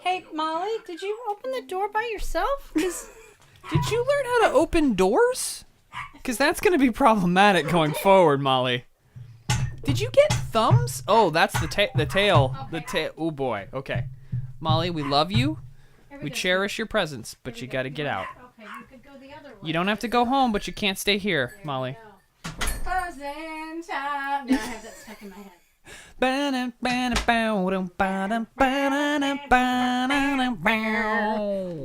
Hey, Molly, did you open the door by yourself? Did you learn how to open doors? Because that's going to be problematic going forward, Molly. Did you get thumbs? Oh, that's the tail. Okay. The tail. Oh, boy. Okay. Molly, we love you. We cherish your presence, but you got to get out. Okay, you could go the other way. You don't have to go home, but you can't stay here, Molly. Closing time. Now I have that stuck in my head.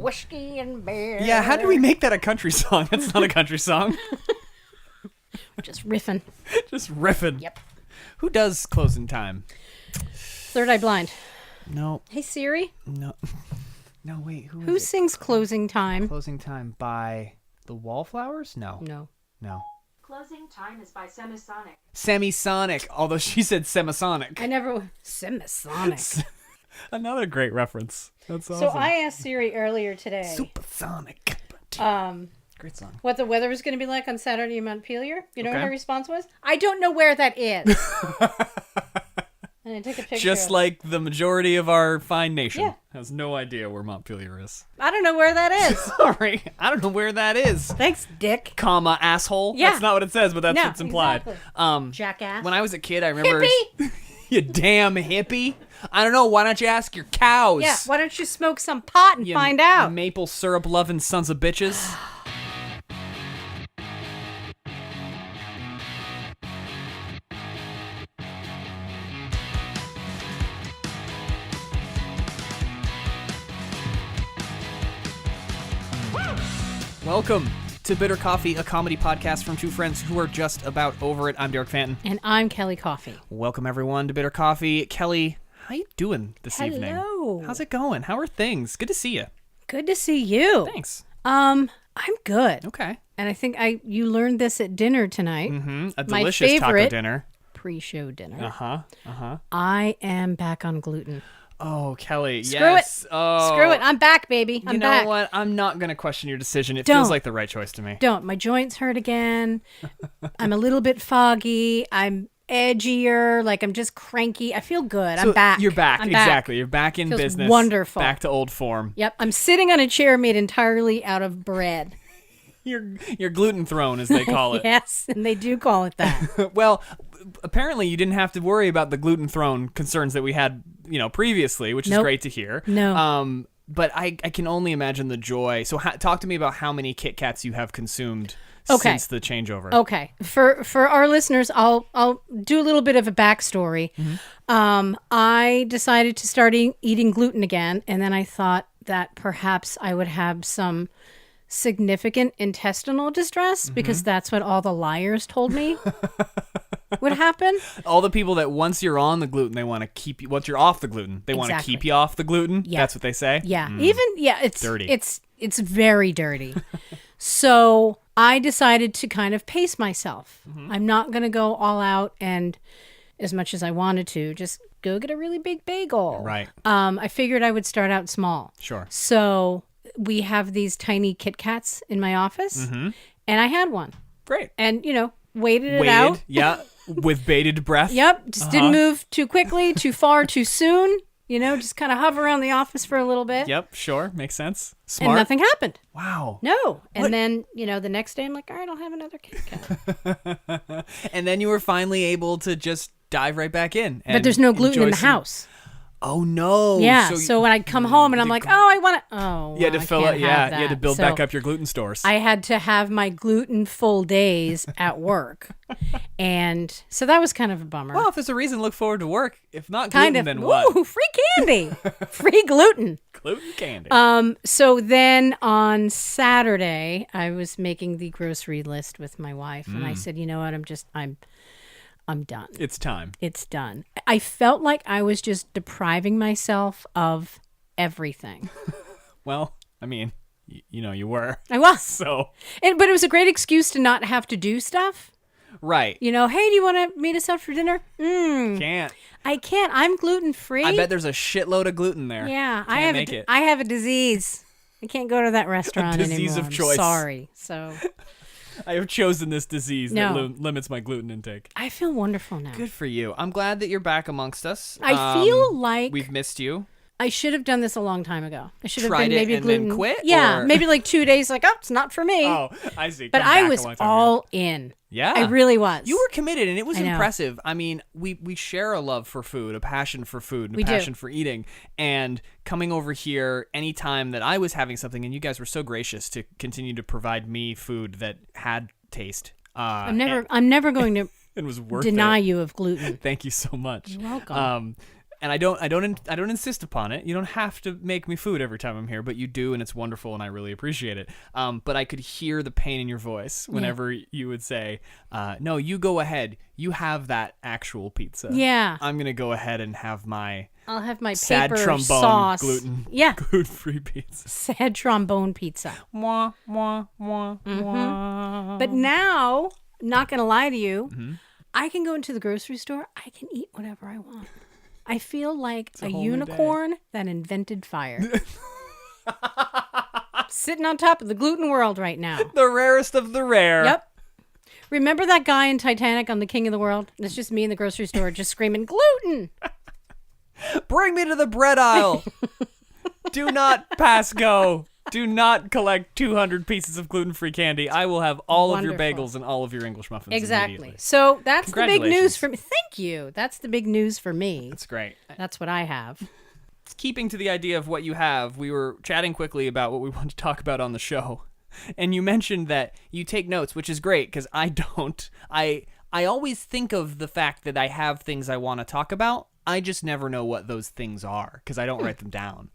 Whiskey and beer. Yeah, how did we make that a country song? That's not a country song. Just riffing. Just riffing. Yep. Who does Closing Time? Third Eye Blind. No. Hey, Siri. No. No, wait. Who sings Closing Time? Closing Time by the Wallflowers? No. No. Closing Time is by Semisonic. Semisonic, although she said Semisonic. I never... Semisonic. Another great reference. That's awesome. So I asked Siri earlier today... Supersonic. Great song. what the weather was going to be like on Saturday in Montpelier. You know what Okay. her response was? I don't know where that is. And I took a picture. Just like the majority of our fine nation. Yeah. Has no idea where Montpelier is. I don't know where that is. Sorry, I don't know where that is. Thanks, Dick. Comma, asshole. Yeah. That's not what it says, but that's No, what's implied. exactly. Jackass. When I was a kid, I remember... Hippie! You damn hippie. I don't know, why don't you ask your cows? Yeah, why don't you smoke some pot and You find out? maple syrup loving sons of bitches. Welcome to Bitter Coffey, a comedy podcast from two friends who are just about over it. I'm Darek Fanton. And I'm Kelly Coffey. Welcome everyone to Bitter Coffey. Kelly, how you doing this evening? Hello. How's it going? How are things? Good to see you. Good to see you. Thanks. I'm good. Okay. And I think you learned this at dinner tonight. Mm-hmm. A My delicious taco favorite- dinner. Pre-show dinner. Uh-huh. I am back on gluten. Oh, Kelly, Screw yes. it. Oh. Screw it. I'm back, baby. I'm You know back. what? I'm not going to question your decision. It Don't. feels like the right choice to me. Don't. My joints hurt again. I'm a little bit foggy. I'm edgier. Like I'm just cranky. I feel good. So I'm back. You're back. I'm Exactly. Back. You're back in Feels business. wonderful. Back to old form. Yep. I'm sitting on a chair made entirely out of bread. Your gluten throne, as they call it. Yes, and they do call it that. Well, apparently you didn't have to worry about the gluten throne concerns that we had, previously, which is Nope. great to hear. No. But I can only imagine the joy. So talk to me about how many Kit Kats you have consumed Okay. since the changeover. Okay. For our listeners, I'll do a little bit of a backstory. Mm-hmm. I decided to start eating gluten again, and then I thought that perhaps I would have some significant intestinal distress because that's what all the liars told me would happen. All the people that once you're on the gluten, they want to keep you. Once you're off the gluten, they want to Exactly. keep you off the gluten. Yeah. That's what they say. Yeah. It's Dirty. It's very dirty. So I decided to kind of pace myself. I'm not going to go all out and as much as I wanted to, just go get a really big bagel. Right. I figured I would start out small. Sure. So we have these tiny Kit Kats in my office, and I had one. Great. And, waited it out. Yeah, with bated breath. Yep, just didn't move too quickly, too far, too soon. Just kind of hover around the office for a little bit. Yep, sure, makes sense. Smart. And nothing happened. Wow. No. And What? then, the next day I'm like, all right, I'll have another Kit Kat. And then you were finally able to just dive right back in. But there's no gluten in the house. Oh, no. Yeah. So when I come home and I'm like, oh, I want to. Oh, you had to I fill can't it. have Yeah, that. you had to build So back up your gluten stores. I had to have my gluten-full days at work. And so that was kind of a bummer. Well, if there's a reason, look forward to work. If not kind gluten, of. then what? Ooh, free candy. Free gluten. Gluten candy. So then on Saturday, I was making the grocery list with my wife, and I said, you know what, I'm done. It's time. It's done. I felt like I was just depriving myself of everything. Well, I mean, you were. I was. So, But it was a great excuse to not have to do stuff. right. Hey, do you want to meet us out for dinner? Can't. I can't. I'm gluten-free. I bet there's a shitload of gluten there. Yeah, Can't make it. I have a disease. I can't go to that restaurant disease anymore. of choice. I'm sorry. So I have chosen this disease No. that limits my gluten intake. I feel wonderful now. Good for you. I'm glad that you're back amongst us. I feel like we've missed you. I should have done this a long time ago. I should have Tried been it maybe and gluten. then quit, Yeah, or- maybe like 2 days. Like, oh, it's not for me. Oh, I see. but Come I back was a long time ago. all in. Yeah. I really was. You were committed, and it was I know. impressive. I mean, we share a love for food, a passion for food, and We a do. passion for eating. And coming over here anytime that I was having something, and you guys were so gracious to continue to provide me food that had taste. I'm never going to and was worth deny it. you of gluten. Thank you so much. You're welcome. And I don't insist upon it. You don't have to make me food every time I'm here, but you do, and it's wonderful, and I really appreciate it. But I could hear the pain in your voice whenever you would say, "No, you go ahead. You have that actual pizza. Yeah. I'm gonna go ahead and have my I'll have my sad paper trombone sauce. gluten free pizza." Sad trombone pizza. Mwah, mwah, mwah, mwah. But now, not going to lie to you, Mm-hmm. I can go into the grocery store. I can eat whatever I want. I feel like a whole new day. unicorn that invented fire. Sitting on top of the gluten world right now. The rarest of the rare. Yep. Remember that guy in Titanic on The King of the World? It's just me in the grocery store just screaming, gluten! Bring me to the bread aisle. Do not pass go. Do not collect 200 pieces of gluten-free candy. I will have all of your Wonderful. bagels and all of your English muffins Exactly. immediately. So that's the big Congratulations. news for me. Thank you. That's the big news for me. That's great. That's what I have. Keeping to the idea of what you have, we were chatting quickly about what we want to talk about on the show. And you mentioned that you take notes, which is great because I don't. I always think of the fact that I have things I want to talk about. I just never know what those things are because I don't write them down.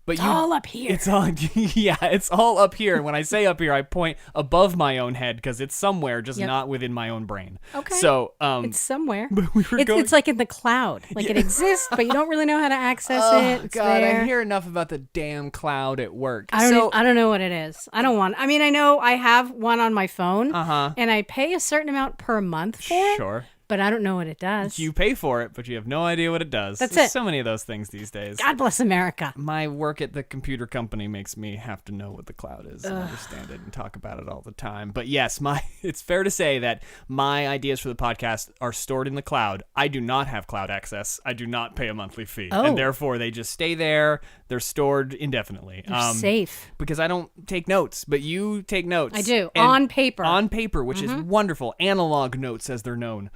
But It's all up here. It's all, yeah, it's all up here. And when I say up here, I point above my own head because it's somewhere, just Yep. not within my own brain. Okay. So, It's somewhere. we were going. It's like in the cloud. Like it exists, but you don't really know how to access it. It's God, there. I hear enough about the damn cloud at work. I don't know what it is. I don't want. I mean, I know I have one on my phone, and I pay a certain amount per month for it. Sure. But I don't know what it does. You pay for it, but you have no idea what it does. That's There's it. so many of those things these days. God bless America. My work at the computer company makes me have to know what the cloud is and understand it and talk about it all the time. But yes, it's fair to say that my ideas for the podcast are stored in the cloud. I do not have cloud access. I do not pay a monthly fee. Oh. And therefore, they just stay there. They're stored indefinitely. You're safe. Because I don't take notes, but you take notes. I do. And On paper. On paper, which is wonderful. Analog notes, as they're known.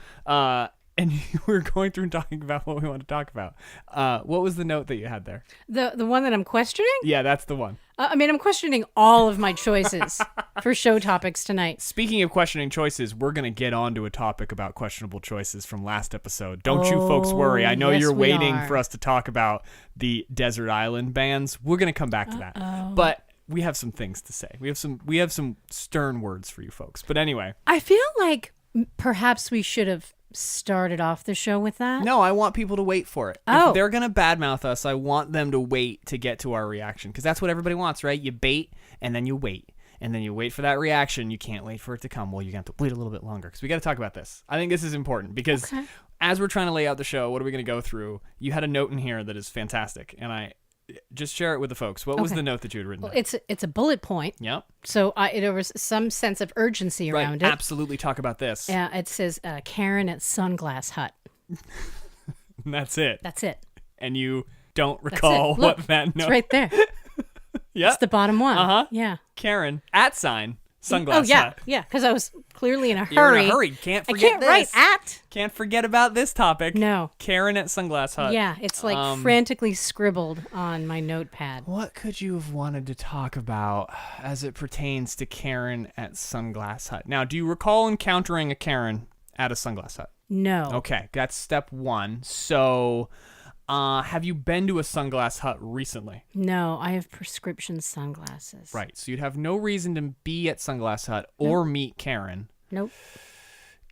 And you were going through and talking about what we want to talk about. What was the note that you had there? The one that I'm questioning? Yeah, that's the one. I mean, I'm questioning all of my choices for show topics tonight. Speaking of questioning choices, we're going to get on to a topic about questionable choices from last episode. Don't you folks worry. I know yes, you're we waiting are. for us to talk about the desert island bands. We're going to come back to that. But we have some things to say. We have some stern words for you folks. But anyway. I feel like perhaps we should have started off the show with that. No, I want people to wait for it. Oh. If they're going to badmouth us, I want them to wait to get to our reaction. Because that's what everybody wants, right? You bait, and then you wait. And then you wait for that reaction. You can't wait for it to come. Well, you're going to have to wait a little bit longer. Because we got to talk about this. I think this is important. Because as we're trying to lay out the show, what are we going to go through? You had a note in here that is fantastic. And I just share it with the folks. What was the note that you had written Well, down? it's a bullet point. Yep. So there was some sense of urgency Right. around it. Absolutely talk about this. Yeah, it says Karen at Sunglass Hut. And that's it. That's it. And you don't That's recall it. Look, what that note. it's right there. Yeah. It's the bottom one. Uh-huh. Yeah. Karen at sign sunglass Oh yeah, hut. yeah. Because I was clearly in a You're hurry. in a hurry. Can't I forget can't this. write at. Can't forget about this topic. No. Karen at Sunglass Hut. Yeah, it's like frantically scribbled on my notepad. What could you have wanted to talk about as it pertains to Karen at Sunglass Hut? Now, do you recall encountering a Karen at a Sunglass Hut? No. Okay, that's step one. So, have you been to a Sunglass Hut recently? No, I have prescription sunglasses. Right, so you'd have no reason to be at Sunglass Hut or meet Karen. Nope.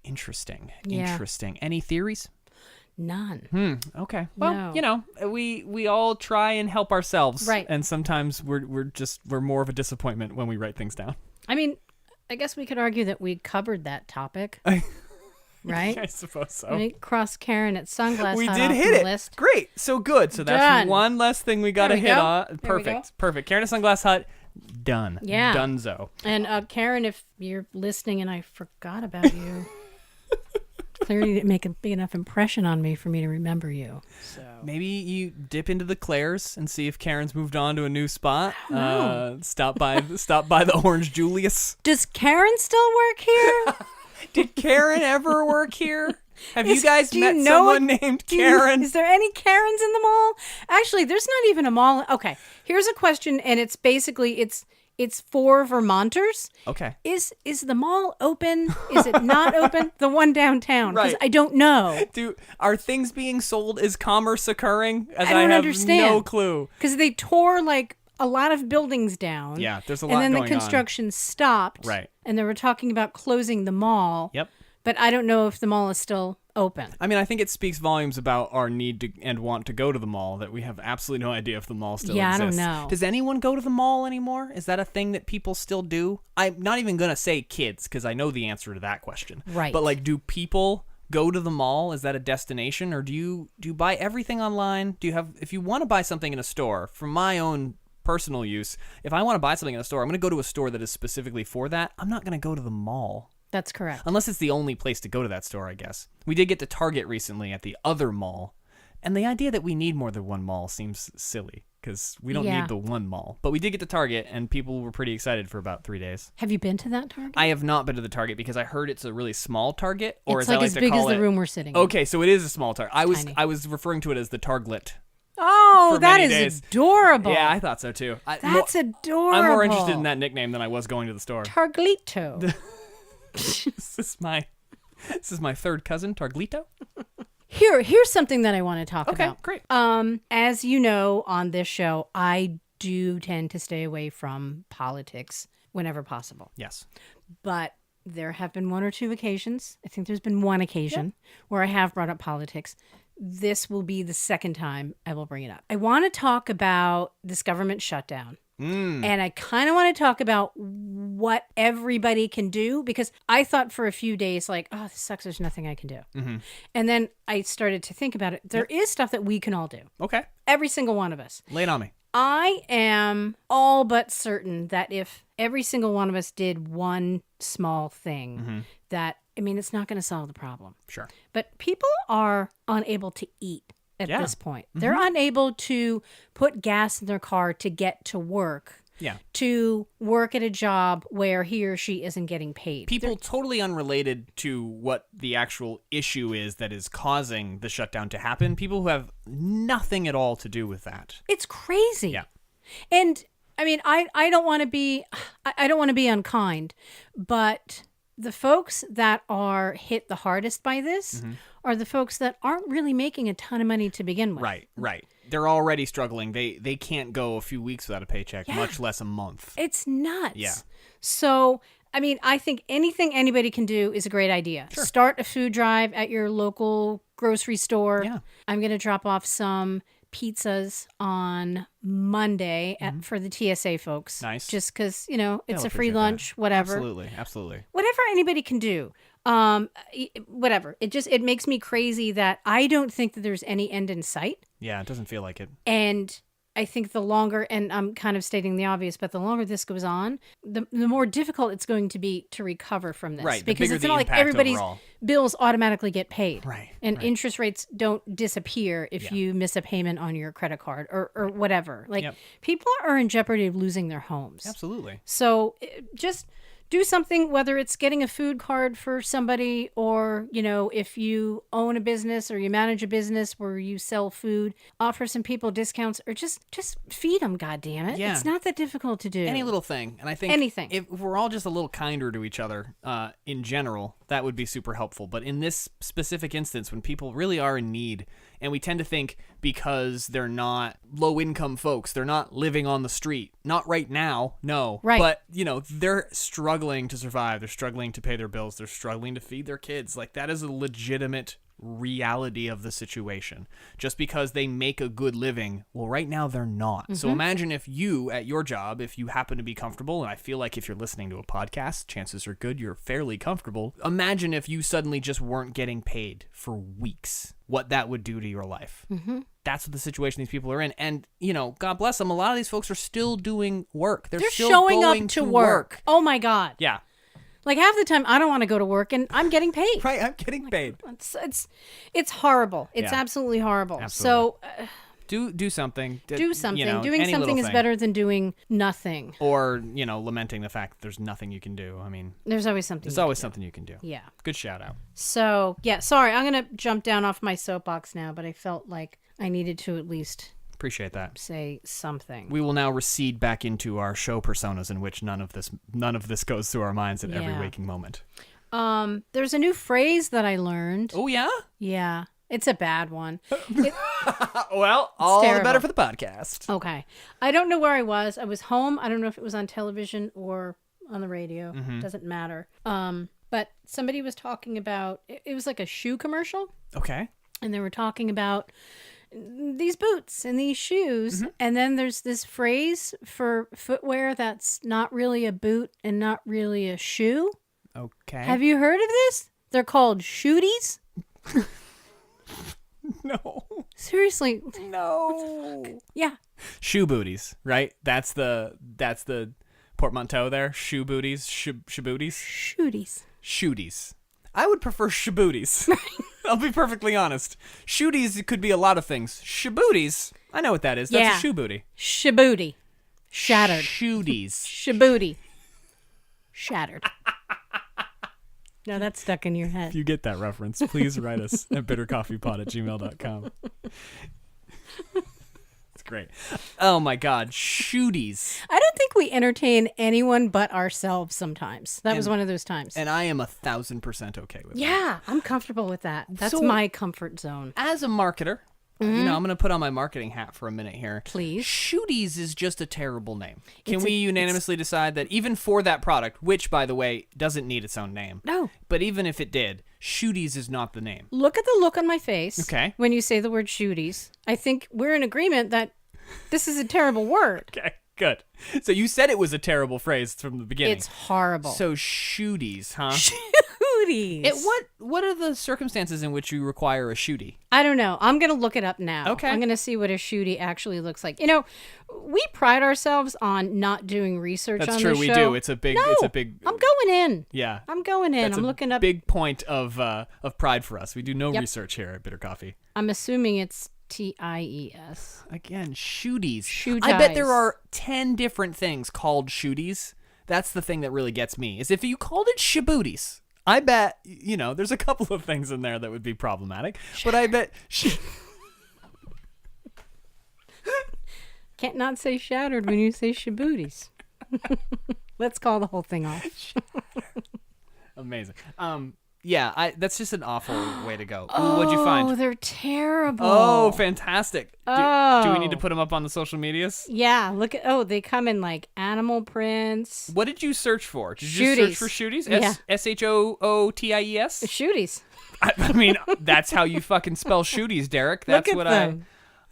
Interesting. Yeah. Interesting. Any theories? None. Okay. Well, No. you know, we all try and help ourselves. Right. And sometimes we're more of a disappointment when we write things down. I mean, I guess we could argue that we covered that topic. Right? I suppose so. We cross Karen at Sunglass We Hut did off hit the it. list. Great. So good. So that's Done. one less thing we got to There we hit go. on. There we Perfect. go. Perfect. Karen at Sunglass Hut, done. Yeah. Donezo. And Karen, if you're listening and I forgot about you, clearly didn't make a big enough impression on me for me to remember you. So Maybe you dip into the Claire's and see if Karen's moved on to a new spot. Stop by the Orange Julius. does Karen still work here? Did Karen ever work here? Have you guys do met you know someone named Karen? Is there any Karens in the mall? Actually, there's not even a mall. Okay, here's a question, and it's basically it's for Vermonters. Okay. Is the mall open? Is it not open? The one downtown? Because Right. I don't know. Are things being sold? Is commerce occurring? As I don't have understand. no clue. Because they tore like a lot of buildings down. Yeah, there's a lot and then going the construction stopped. Right. And they were talking about closing the mall. Yep. But I don't know if the mall is still open. I mean, I think it speaks volumes about our need to and want to go to the mall that we have absolutely no idea if the mall still Yeah, I exists. don't know. Does anyone go to the mall anymore? Is that a thing that people still do? I'm not even going to say kids because I know the answer to that question. Right. But like, do people go to the mall? Is that a destination? Or do you buy everything online? If you want to buy something in a store, for my own personal use, if I want to buy something in a store, I'm going to go to a store that is specifically for that. I'm not going to go to the mall. That's correct. Unless it's the only place to go to that store, I guess. We did get to Target recently at the other mall, and the idea that we need more than one mall seems silly because we don't Yeah. need the one mall. But we did get to Target, and people were pretty excited for about 3 days. Have you been to that Target? I have not been to the Target because I heard it's a really small Target, or It's as I like like as to big as call the it. room we're sitting in. Okay, so it is a small Target. Tiny. I was referring to it as the Targlet. Oh, for that many is days. adorable. Yeah, I thought so too. That's adorable. I'm more interested in that nickname than I was going to the store. Targlito. This is my third cousin, Targlito. Here's something that I want to talk Okay, about. great. As you know, on this show, I do tend to stay away from politics whenever possible. Yes. But there have been one or two occasions. I think there's been one occasion where I have brought up politics. This will be the second time I will bring it up. I want to talk about this government shutdown. And I kind of want to talk about what everybody can do, because I thought for a few days, like, oh, this sucks. There's nothing I can do. Mm-hmm. And then I started to think about it. There is stuff that we can all do. Okay. Every single one of us. Lay it on me. I am all but certain that if every single one of us did one small thing, that, I mean, it's not going to solve the problem. Sure. But people are unable to eat at Yeah. this point. They're unable to put gas in their car to get to work, Yeah. to work at a job where he or she isn't getting paid. People totally unrelated to what the actual issue is that is causing the shutdown to happen. People who have nothing at all to do with that. It's crazy. Yeah. And I mean, I don't want to be unkind, but the folks that are hit the hardest by this are the folks that aren't really making a ton of money to begin with. Right. They're already struggling. They can't go a few weeks without a paycheck, much less a month. It's nuts. Yeah. So, I mean, I think anything anybody can do is a great idea. Sure. Start a food drive at your local grocery store. Yeah. I'm going to drop off some pizzas on Monday for the TSA folks. Nice. Just because, you know, it's They'll a free appreciate lunch, that. whatever. Absolutely. Whatever anybody can do. Whatever. It makes me crazy that I don't think that there's any end in sight. Yeah, it doesn't feel like it. And I think the longer, and I'm kind of stating the obvious, but the longer this goes on, the more difficult it's going to be to recover from this. Right, the Because bigger it's the not like impact everybody's overall. bills automatically get paid. Right, And right. interest rates don't disappear if you miss a payment on your credit card or whatever. Like, people are in jeopardy of losing their homes. Absolutely. So just do something, whether it's getting a food card for somebody, or, you know, if you own a business or you manage a business where you sell food, offer some people discounts, or just feed them, goddammit. Yeah. It's not that difficult to do. Any little thing. And I think Anything. if we're all just a little kinder to each other in general, that would be super helpful. But in this specific instance, when people really are in need, and we tend to think because they're not low-income folks, they're not living on the street. Not right now, no. Right. But, you know, they're struggling to survive. They're struggling to pay their bills. They're struggling to feed their kids. Like, that is a legitimate reality of the situation. Just because they make a good living, well, right now they're not. So imagine if you, at your job, if you happen to be comfortable, and I feel like if you're listening to a podcast, chances are good you're fairly comfortable. Imagine if you suddenly just weren't getting paid for weeks, what that would do to your life. That's what the situation these people are in. And, you know, God bless them, a lot of these folks are still doing work. They're still showing going up to work. Oh my God. Yeah. Like half the time, I don't want to go to work, and I'm getting paid. Right, I'm getting paid. It's horrible. It's Yeah. absolutely horrible. Absolutely. So Do something. do something. You know, Doing any something little is thing. better than doing nothing. Or, lamenting the fact that there's nothing you can do. I mean, There's always something. there's you always can something you can do. do. Yeah. Good shout out. So yeah, sorry, I'm gonna jump down off my soapbox now, but I felt like I needed to at least Appreciate that. say something. We will now recede back into our show personas in which none of this goes through our minds at every Yeah. waking moment. There's a new phrase that I learned. Oh, yeah? Yeah, it's a bad one. Well, all the terrible. better for the podcast. Okay. I don't know where I was. I was home. I don't know if it was on television or on the radio. Doesn't matter. But somebody was talking about, it was like a shoe commercial, Okay. and they were talking about these boots and these shoes. And then there's this phrase for footwear that's not really a boot and not really a shoe. Okay. Have you heard of this? They're called Shooties. No. Seriously. No. Yeah. Shoe booties, right? That's the portmanteau there. Shoe booties. Shabooties. Shooties. Shooties. I would prefer shabooties. I'll be perfectly honest. Shooties could be a lot of things. Shabooties. I know what that is. That's Yeah. a shoe booty. Shabooty. Shattered. Shooties. Shabooty. Shattered. No, that's stuck in your head. If you get that reference, please write us at bittercoffeepod@gmail.com. It's great. Oh my God, Shooties. I don't think we entertain anyone but ourselves sometimes. That was one of those times. And I am 1,000% okay with that. Yeah, I'm comfortable with that. That's So- my comfort zone. As a marketer, I'm going to put on my marketing hat for a minute here. Please. Shooties is just a terrible name. Can we unanimously decide that even for that product, which, by the way, doesn't need its own name, No. but even if it did, Shooties is not the name. Look at the look on my face Okay. when you say the word shooties. I think we're in agreement that this is a terrible word. Okay, good. So you said it was a terrible phrase from the beginning. It's horrible. So Shooties, huh? Shooties. What are the circumstances in which you require a shootie? I don't know. I'm going to look it up now. Okay. I'm going to see what a shootie actually looks like. You know, we pride ourselves on not doing research That's on true. this We show. do. It's a big. I'm going in. Yeah. I'm going in. That's I'm a looking up. Big point of pride for us. We do no Yep. research here at Bitter Coffee. I'm assuming it's TIES. Again, shooties. Shoe I bet ties. there are 10 different things called shooties. That's the thing that really gets me. Is if you called it shabooties. I bet, there's a couple of things in there that would be problematic. But I bet... Can't not say shattered when you say shabooties. Let's call the whole thing off. Amazing. Yeah, that's just an awful way to go. Ooh, what'd you find? Oh, they're terrible. Oh, fantastic. Do we need to Oh. put them up on the social medias? Yeah, look at, they come in like animal prints. What did you search for? Did you just search for Shooties? Yeah. Shooties? Shooties. I mean, that's how you fucking spell Shooties, Derek. That's Look at what them.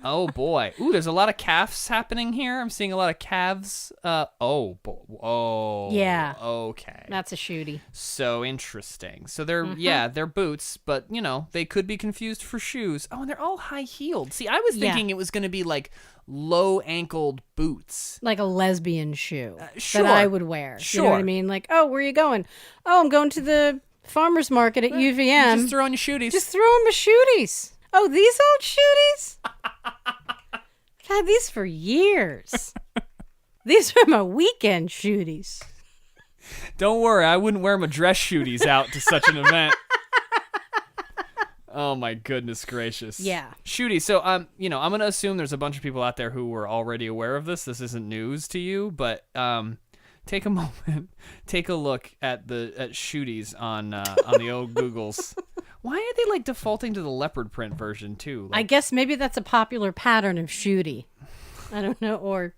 Oh boy. Ooh, there's a lot of calves happening here. I'm seeing a lot of calves. Oh. Yeah. Okay. That's a shootie. So interesting. So they're boots, but they could be confused for shoes. Oh, and they're all high heeled. See, I was Yeah. thinking it was going to be like low ankled boots. Like a lesbian shoe Sure. that I would wear. You know what I Sure. mean? Like, oh, where are you going? Oh, I'm going to the farmer's market at UVM. Just throw on your shooties. Just throw in my shooties. Oh, these old shooties? I've had these for years. These are my weekend shooties. Don't worry, I wouldn't wear my dress shooties out to such an event. Oh my goodness gracious. Yeah. Shooties. So I'm gonna assume there's a bunch of people out there who were already aware of this. This isn't news to you, but take a moment, take a look at Shooties on the old Googles. Why are they like defaulting to the leopard print version too? I guess maybe that's a popular pattern of shootie. I don't know, or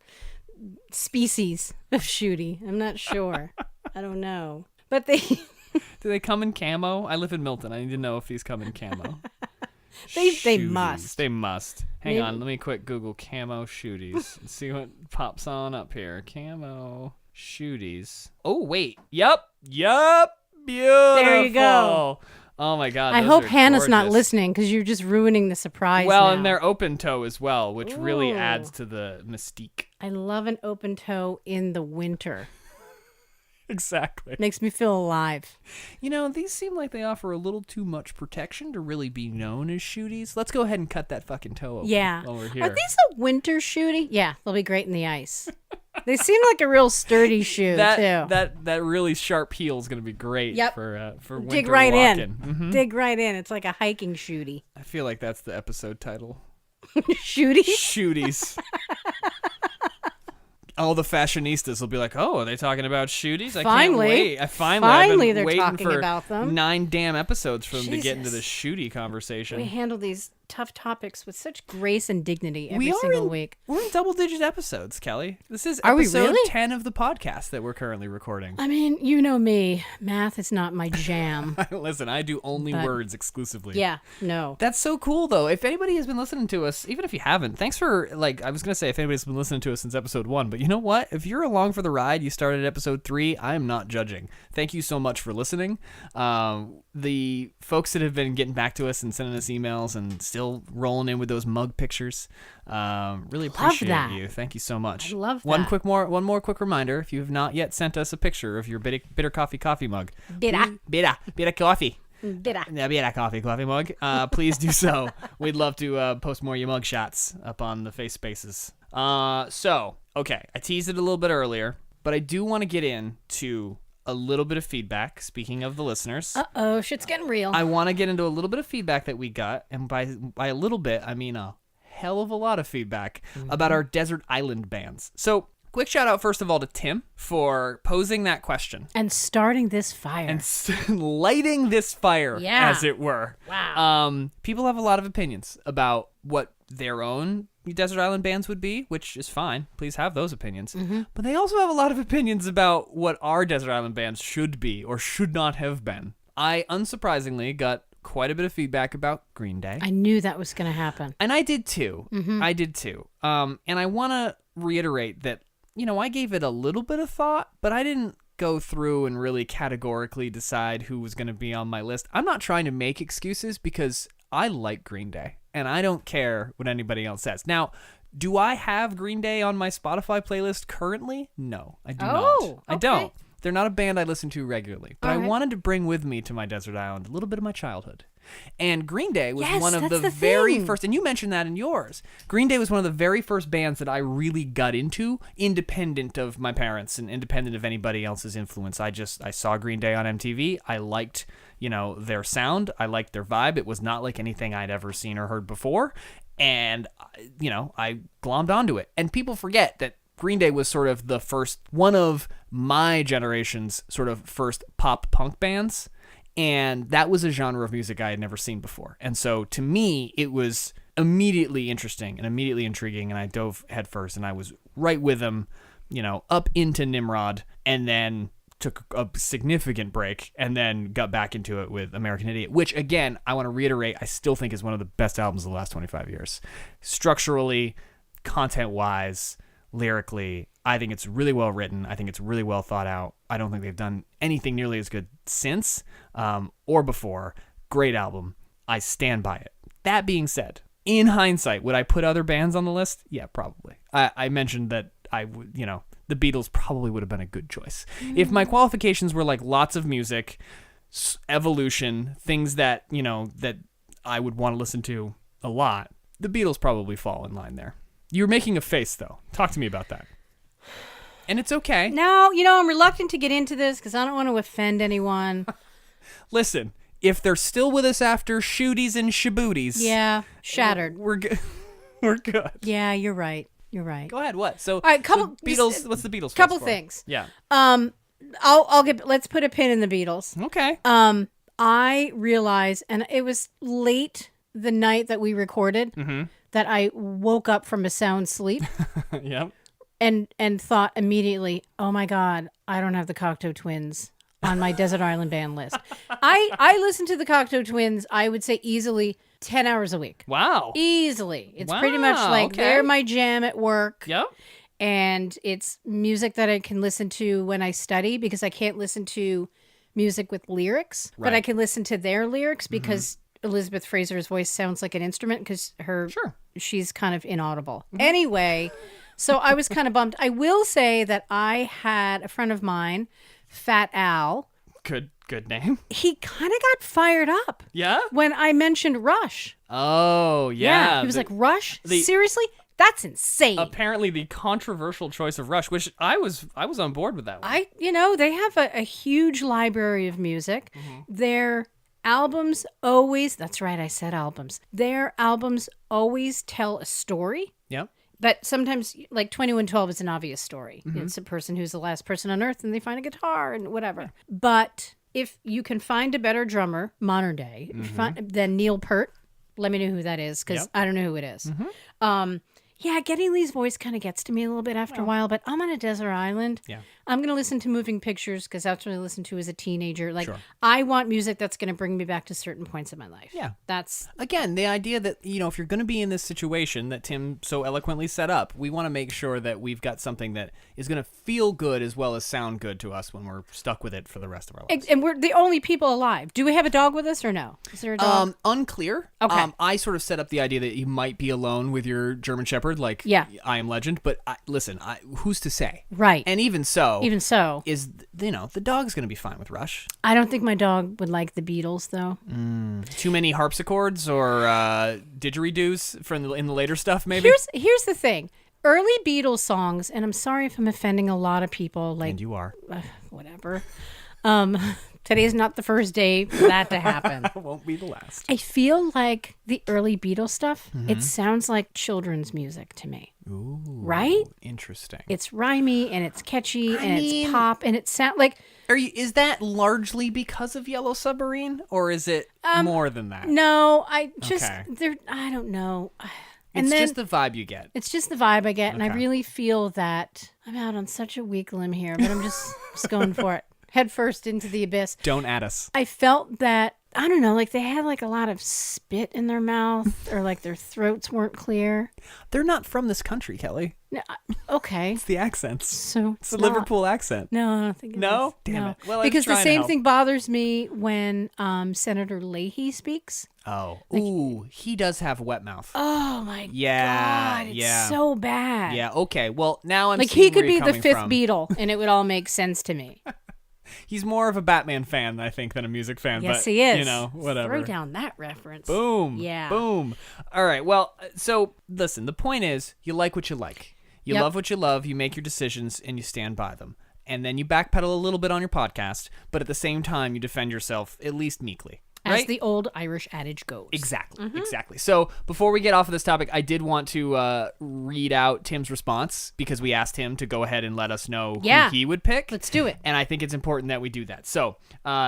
species of shootie. I'm not sure. I don't know. But they do they come in camo? I live in Milton. I need to know if these come in camo. they Shooties. must. They must. Hang Maybe- on, let me quick Google camo Shooties and see what pops on up here. Camo Shooties. Oh wait. Yup. Beautiful. There you go. Oh my God. I those hope are Hannah's not gorgeous. listening because you're just ruining the surprise. Well, now. and they're open toe as well, which really Ooh. adds to the mystique. I love an open toe in the winter. Exactly. Makes me feel alive. You know, these seem like they offer a little too much protection to really be known as Shooties. Let's go ahead and cut that fucking toe open Yeah. while we're here. Are these a winter shootie? Yeah, they'll be great in the ice. They seem like a real sturdy shoe, too. That really sharp heel is going to be great for winter Dig right walking. in. Mhm. Dig right in. It's like a hiking shootie. I feel like that's the episode title. Shootie? Shooties. All the fashionistas will be like, "Oh, are they talking about Shooties? I can't wait! I've Finally, been they're waiting talking for about them. 9 damn episodes for them to get into the Jesus. Shootie conversation." We handle these tough topics with such grace and dignity every We are single week. We're in double-digit episodes, Kelly. This is Are we episode really? 10 of the podcast that we're currently recording. I mean, you know me. Math is not my jam. Listen, I do only But- words exclusively. Yeah, no. That's so cool, though. If anybody has been listening to us, even if you haven't, thanks for, I was going to say if anybody's been listening to us since episode 1, but you know what? If you're along for the ride, you started at episode 3, I am not judging. Thank you so much for listening. The folks that have been getting back to us and sending us emails and still rolling in with those mug pictures, really appreciate that. you. Thank you so much. I love One that. more quick reminder: if you have not yet sent us a picture of your Bitter Coffee mug, Bitter. Bitter Coffee. Bitter. Yeah, be that coffee mug. Please do so. We'd love to post more of your mug shots up on the face spaces. Okay, I teased it a little bit earlier, but I do want to get into a little bit of feedback. Speaking of the listeners, Uh-oh, shit's getting real. I want to get into a little bit of feedback that we got, and by a little bit, I mean a hell of a lot of feedback about our desert island bands. So, quick shout out first of all to Tim for posing that question. And starting this fire. And lighting this fire, Yeah. as it were. Wow. People have a lot of opinions about what their own desert island bands would be, which is fine. Please have those opinions. Mm-hmm. But they also have a lot of opinions about what our desert island bands should be or should not have been. I, unsurprisingly, got quite a bit of feedback about Green Day. I knew that was going to happen. And I did too. Mm-hmm. I did too. And I want to reiterate that, I gave it a little bit of thought, but I didn't go through and really categorically decide who was going to be on my list. I'm not trying to make excuses because I like Green Day and I don't care what anybody else says. Now, do I have Green Day on my Spotify playlist currently? No, I do not. I okay. don't. They're not a band I listen to regularly, but All I right. wanted to bring with me to my desert island a little bit of my childhood. And Green Day was Yes, one of that's the the very thing. first, and you mentioned that in yours. Green Day was one of the very first bands that I really got into, independent of my parents and independent of anybody else's influence. I saw Green Day on MTV. I liked, their sound. I liked their vibe. It was not like anything I'd ever seen or heard before. And, I glommed onto it. And people forget that Green Day was sort of the first, one of my generation's sort of first pop punk bands. And that was a genre of music I had never seen before. And so to me, it was immediately interesting and immediately intriguing. And I dove headfirst and I was right with them, up into Nimrod, and then took a significant break and then got back into it with American Idiot, which again, I want to reiterate, I still think is one of the best albums of the last 25 years. Structurally, content-wise, lyrically, I think it's really well written. I think it's really well thought out. I don't think they've done anything nearly as good since or before. Great album. I stand by it. That being said, in hindsight, would I put other bands on the list? Yeah, probably. I mentioned that I would, the Beatles probably would have been a good choice. If my qualifications were like lots of music, evolution, things that, that I would want to listen to a lot, the Beatles probably fall in line there. You're making a face, though. Talk to me about that. And it's okay. No, I'm reluctant to get into this because I don't want to offend anyone. Listen, if they're still with us after Shooties and Shabooties, Yeah, shattered. we're good. We're good. Yeah, you're right. You're right. Go ahead. What? So, All right, couple- Beatles. just, What's the Beatles? couple face for? things. Yeah. Let's put a pin in the Beatles. Okay. I realized, and it was late the night that we recorded, that I woke up from a sound sleep Yep. and thought immediately, oh my God, I don't have the Cocteau Twins on my Desert Island band list. I listen to the Cocteau Twins, I would say easily 10 hours a week. Wow. Easily. It's pretty much Wow, like okay. they're my jam at work. Yep. And it's music that I can listen to when I study because I can't listen to music with lyrics, but I Right. can listen to their lyrics because Elizabeth Fraser's voice sounds like an instrument because she's kind of inaudible. Anyway, so I was kind of bummed. I will say that I had a friend of mine Fat Al, Good name. he kind of got fired up Yeah? when I mentioned Rush. Oh, yeah. He was like, Rush? the- Seriously? That's insane. Apparently the controversial choice of Rush, which I was on board with that one. They have a huge library of music. Mm-hmm. Their albums always, that's right, I said albums. Their albums always tell a story. Yep. But sometimes, like 2112 is an obvious story. Mm-hmm. It's a person who's the last person on earth and they find a guitar and whatever. But if you can find a better drummer, modern day, than Neil Peart, let me know who that is because Yep. I don't know who it is. Yeah, Geddy Lee's voice kind of gets to me a little bit after a while, but I'm on a desert island. Yeah. I'm going to listen to Moving Pictures because that's what I listened to as a teenager. Like, Sure. I want music that's going to bring me back to certain points in my life. Yeah. That's... Again, the idea that, if you're going to be in this situation that Tim so eloquently set up, we want to make sure that we've got something that is going to feel good as well as sound good to us when we're stuck with it for the rest of our lives. And we're the only people alive. Do we have a dog with us or no? Is there a dog? Unclear. Okay. I sort of set up the idea that you might be alone with your German Shepherd, like Yeah. I Am Legend, but listen, who's to say? Right. And even so, Is the dog's going to be fine with Rush. I don't think my dog would like the Beatles, though. Too many harpsichords or didgeridoos in the later stuff, maybe? Here's the thing. Early Beatles songs, and I'm sorry if I'm offending a lot of people, like And you are. whatever. Today's not the first day for that to happen. Won't be the last. I feel like the early Beatles stuff, it sounds like children's music to me. Ooh, Right? Interesting. It's rhymey and it's catchy and it's pop and it sounds like... Is that largely because of Yellow Submarine, or is it more than that? No, I don't know. It's just the vibe you get. It's just the vibe I get, and I Okay. really feel that I'm out on such a weak limb here, but I'm just going for it. Head first into the abyss. Don't add us. I felt that, I don't know, like they had like a lot of spit in their mouth or like their throats weren't clear. They're not from this country, Kelly. No, okay. It's the accents. So It's the Liverpool accent. No, I don't think it No? is. Damn No. it. Well, I was because the trying to same help. thing bothers me when Senator Leahy speaks. Oh. Ooh, he does have a wet mouth. Oh my Yeah, God. It's yeah. so bad. Yeah, okay. Well, now I'm Like seeing he could where be you're the coming fifth from. Beatle and it would all make sense to me. He's more of a Batman fan, I think, than a music fan. Yes, but, he is. Whatever. Throw down that reference. Boom. Yeah. Boom. All right. Well, so listen, the point is you like what you like. You Yep. love what you love. You make your decisions and you stand by them. And then you backpedal a little bit on your podcast, but at the same time, you defend yourself at least meekly. As Right? the old Irish adage goes. Exactly. Exactly. So before we get off of this topic, I did want to read out Tim's response because we asked him to go ahead and let us know Yeah. who he would pick. Let's do it. And I think it's important that we do that. So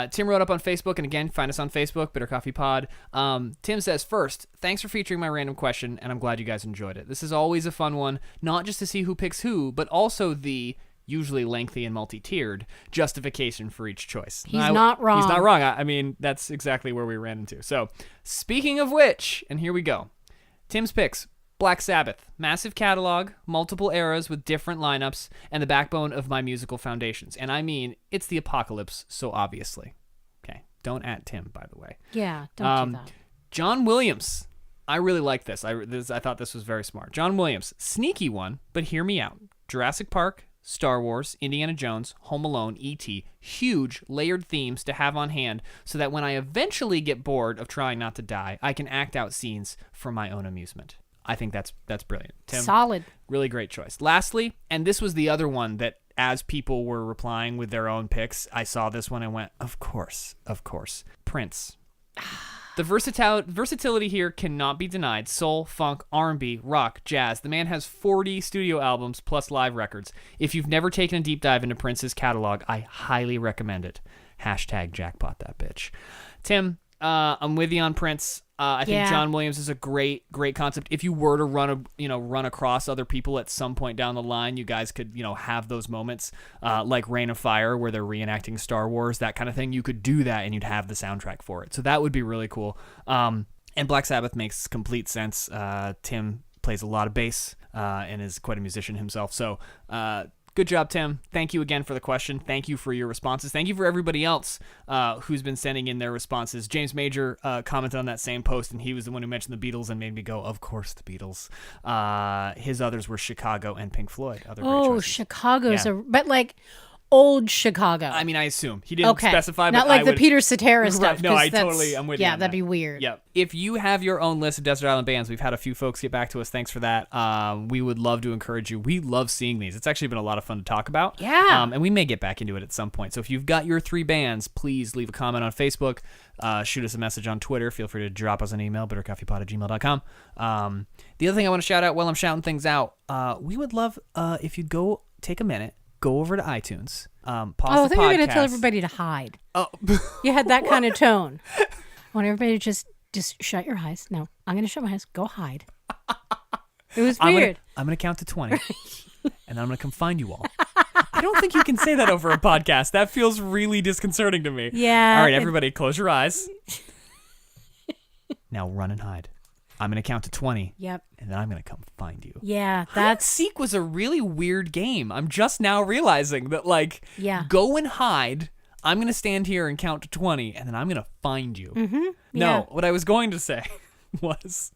Tim wrote up on Facebook, and again, find us on Facebook, Bitter Coffee Pod. Tim says, first, thanks for featuring my random question, and I'm glad you guys enjoyed it. This is always a fun one, not just to see who picks who, but also the usually lengthy and multi-tiered justification for each choice. He's not wrong. He's not wrong. I mean, that's exactly where we ran into. So, speaking of which, and here we go. Tim's picks. Black Sabbath. Massive catalog, multiple eras with different lineups, and the backbone of my musical foundations. And I mean, it's the apocalypse, so obviously. Okay. Don't at Tim, by the way. Yeah, don't do that. John Williams. I really like this. I thought this was very smart. John Williams. Sneaky one, but hear me out. Jurassic Park, Star Wars, Indiana Jones, Home Alone, E.T. Huge layered themes to have on hand so that when I eventually get bored of trying not to die, I can act out scenes for my own amusement. I think that's brilliant. Tim, Solid. really great choice. Lastly, and this was the other one that as people were replying with their own picks, I saw this one and went, of course. Prince. The versatility here cannot be denied. Soul, funk, R&B, rock, jazz. The man has 40 studio albums plus live records. If you've never taken a deep dive into Prince's catalog, I highly recommend it. # jackpot that bitch. Tim, I'm with you on Prince. I think Yeah. John Williams is a great concept. If you were to run across other people at some point down the line, you guys could, have those moments like Reign of Fire where they're reenacting Star Wars, that kind of thing. You could do that and you'd have the soundtrack for it. So that would be really cool. And Black Sabbath makes complete sense. Tim plays a lot of bass and is quite a musician himself. So good job, Tim. Thank you again for the question. Thank you for your responses. Thank you for everybody else who's been sending in their responses. James Major commented on that same post, and he was the one who mentioned the Beatles and made me go, of course, the Beatles. His others were Chicago and Pink Floyd. Other great choices. Chicago's Yeah. but like old Chicago. I mean, I assume he didn't specify, not but like I the would, Peter Cetera stuff. Right. No, 'cause I that's- totally, I'm with you. Yeah, on that'd that. be weird. Yep. If you have your own list of desert island bands, we've had a few folks get back to us. Thanks for that. We would love to encourage you. We love seeing these. It's actually been a lot of fun to talk about. Yeah. And we may get back into it at some point. So if you've got your 3 bands, please leave a comment on Facebook. Shoot us a message on Twitter. Feel free to drop us an email, bittercoffeepod@gmail.com. The other thing I want to shout out while I'm shouting things out, we would love if you'd go take a minute, go over to iTunes, pause the podcast. I thought you were going to tell everybody to hide. Oh. You had that kind of tone. I want everybody to just shut your eyes. No, I'm going to shut my eyes. Go hide. It was weird. I'm going to count to 20, and then I'm going to come find you all. I don't think you can say that over a podcast. That feels really disconcerting to me. Yeah. All right, everybody, close your eyes. Now run and hide. I'm going to count to 20. Yep. And then I'm going to come find you. Yeah, Hide and seek was a really weird game. I'm just now realizing that, go and hide. I'm going to stand here and count to 20, and then I'm going to find you. Mm-hmm. No, what I was going to say was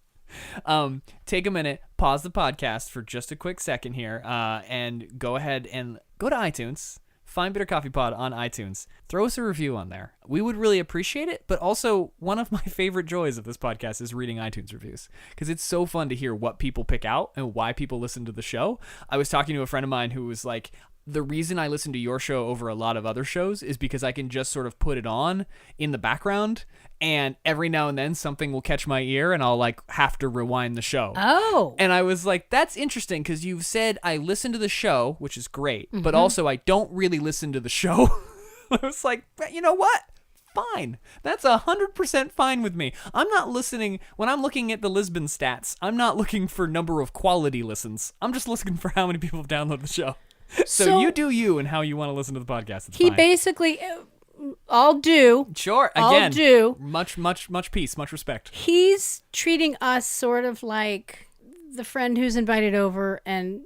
take a minute, pause the podcast for just a quick second here, and go ahead and go to iTunes. Find Bitter Coffee Pod on iTunes. Throw us a review on there. We would really appreciate it, but also one of my favorite joys of this podcast is reading iTunes reviews because it's so fun to hear what people pick out and why people listen to the show. I was talking to a friend of mine who was like, the reason I listen to your show over a lot of other shows is because I can just sort of put it on in the background, and every now and then something will catch my ear and I'll have to rewind the show. Oh. And I was like, that's interesting because you've said I listen to the show, which is great, but also I don't really listen to the show. I was like, you know what? Fine. That's 100% fine with me. I'm not listening, when I'm looking at the Lisbon stats, I'm not looking for number of quality listens. I'm just looking for how many people have downloaded the show. So you do you and how you want to listen to the podcast. It's fine. Basically, I'll do. Sure. Again, I'll do. Much peace, much respect. He's treating us sort of like the friend who's invited over and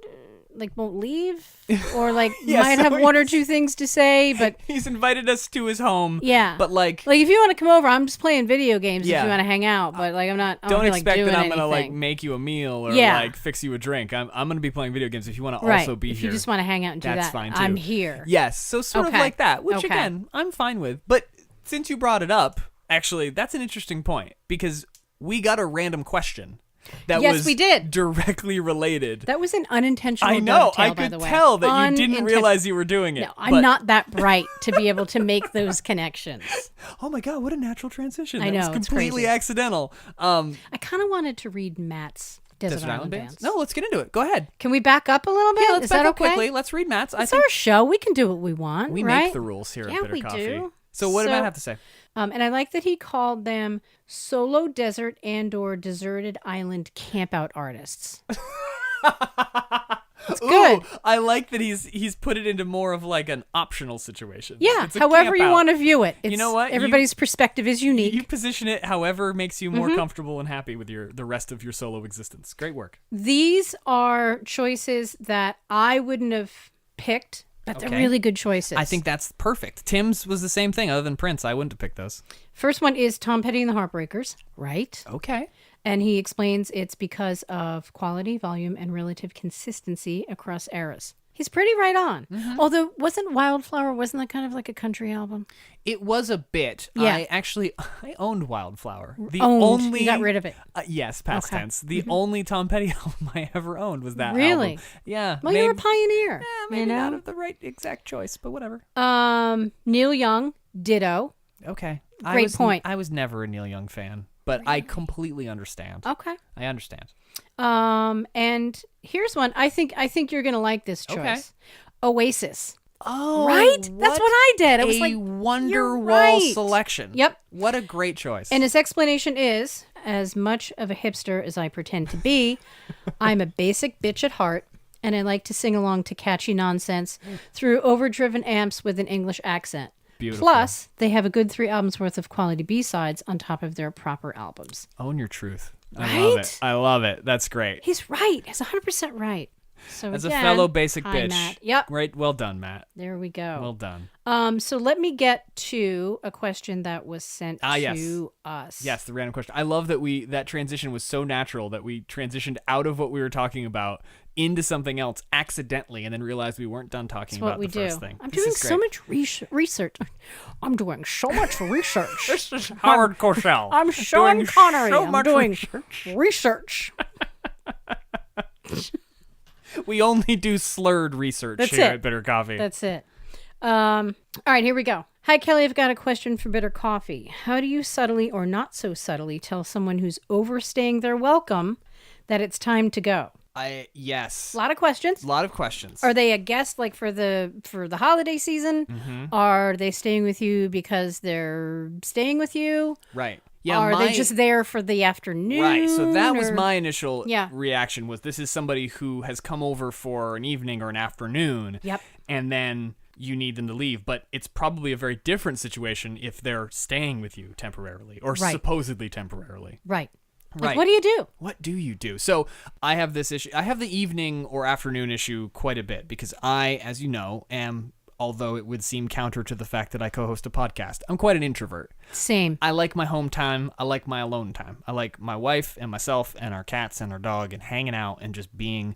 won't leave or Yeah, might have one or two things to say, but he's invited us to his home. Yeah. But if you want to come over, I'm just playing video games Yeah. if you want to hang out, but I'm not I don't feel expect doing that I'm gonna anything. make you a meal or Yeah. fix you a drink. I'm gonna be playing video games if you want to Right. also be if here. you just want to hang out and do that's that, fine too. I'm here. Yes, so sort of Okay. like that, which Okay. again, I'm fine with. But since you brought it up, actually, that's an interesting point because we got a random question that Yes, was we did. directly related. That was an unintentional I know. dovetail, I by could the way. tell that you didn't realize you were doing it. No, I'm but- not that bright to be able to make those connections. Oh my god, what a natural transition! I That was know, it's completely crazy. accidental. I kind of wanted to read Matt's Desert Island Bands. No, let's get into it. Go ahead. Can we back up a little bit? Yeah, let's Is back that up okay? quickly. Let's read Matt's. I It's think our show. We can do what we want, we right? make the rules here Yeah, at Bitter we Coffee. do. So what did Matt have to say? And I like that he called them solo desert and/or deserted island campout artists. It's good. Ooh, I like that he's put it into more of an optional situation. Yeah, It's a however camp you out. want to view it. It's, know what? Everybody's perspective is unique. You position it however makes you more Mm-hmm. comfortable and happy with the rest of your solo existence. Great work. These are choices that I wouldn't have picked, but they're Okay. really good choices. I think that's perfect. Tim's was the same thing. Other than Prince, I wouldn't have picked those. First one is Tom Petty and the Heartbreakers, right? Okay. And he explains it's because of quality, volume, and relative consistency across eras. He's pretty right on. Mm-hmm. Although, wasn't that kind of like a country album? It was a bit. Yeah. I owned Wildflower. The Owned. only You got rid of it. Yes, past Okay. tense. The only Tom Petty album I ever owned was that Really? album. Yeah. Well, you're a pioneer. Maybe not of the right exact choice, but whatever. Neil Young, ditto. Okay. Great point. I was never a Neil Young fan, but I completely understand. Okay. I understand. And here's one. I think you're gonna like this choice. Okay. Oasis. Oh, Right? That's what I did. I was like, Wonderwall you're right. selection. Yep. What a great choice. And his explanation is, as much of a hipster as I pretend to be, I'm a basic bitch at heart, and I like to sing along to catchy nonsense through overdriven amps with an English accent. Beautiful. Plus, they have a good 3 albums worth of quality B-sides on top of their proper albums. Own your truth. I love Right? it. I love it. That's great. He's right. He's 100% right. So As again, a fellow basic hi, bitch. Matt. Yep. Right. Well done, Matt. There we go. Well done. So let me get to a question that was sent yes. to us. Yes, the random question. I love that that transition was so natural that we transitioned out of what we were talking about into something else accidentally and then realized we weren't done talking That's what about we the do. first thing. I'm This doing is so great. much research. I'm doing so much research. This is Howard Cosell. I'm Sean doing Connery. so I'm much doing research. We only do slurred research That's here it. at Bitter Coffee. That's it. All right, here we go. Hi, Kelly. I've got a question for Bitter Coffee. How do you subtly or not so subtly tell someone who's overstaying their welcome that it's time to go? Yes. A lot of questions. A lot of questions. Are they a guest like for the holiday season? Mm-hmm. Are they staying with you because they're staying with you? Right. Yeah. Are they just there for the afternoon? Right. So that was or- my initial Yeah. reaction was this is somebody who has come over for an evening or an afternoon. Yep. And then you need them to leave. But it's probably a very different situation if they're staying with you temporarily or Right. supposedly temporarily. Right. Like, Right. what do you do? What do you do? So I have this issue. I have the evening or afternoon issue quite a bit because I, as you know, am, although it would seem counter to the fact that I co-host a podcast, I'm quite an introvert. Same. I like my home time. I like my alone time. I like my wife and myself and our cats and our dog and hanging out and just being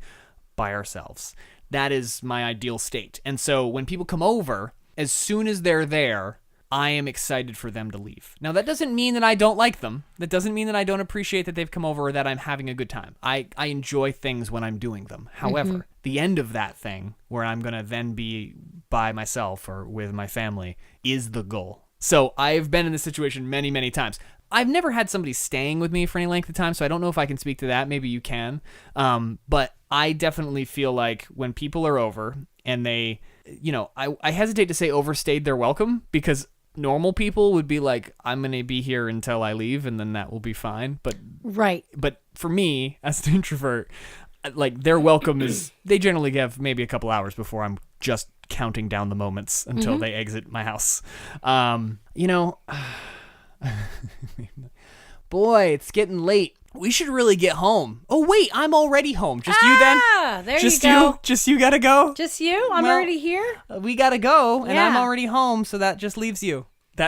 by ourselves. That is my ideal state. And so when people come over, as soon as they're there, I am excited for them to leave. Now, that doesn't mean that I don't like them. That doesn't mean that I don't appreciate that they've come over or that I'm having a good time. I enjoy things when I'm doing them. However, the end of that thing, where I'm going to then be by myself or with my family, is the goal. So I've been in this situation many, many times. I've never had somebody staying with me for any length of time, so I don't know if I can speak to that. Maybe you can. But I definitely feel like when people are over and they, I hesitate to say overstayed their welcome because normal people would be like, I'm going to be here until I leave and then that will be fine. But for me, as an introvert, like their welcome is, they generally have maybe a couple hours before I'm just counting down the moments until they exit my house. Boy, it's getting late. We should really get home. Oh, wait, I'm already home. Just you then? There Just you go. Just you gotta go? Just you? I'm Well, already here. We gotta go, and I'm Yeah. already home, so that just leaves you.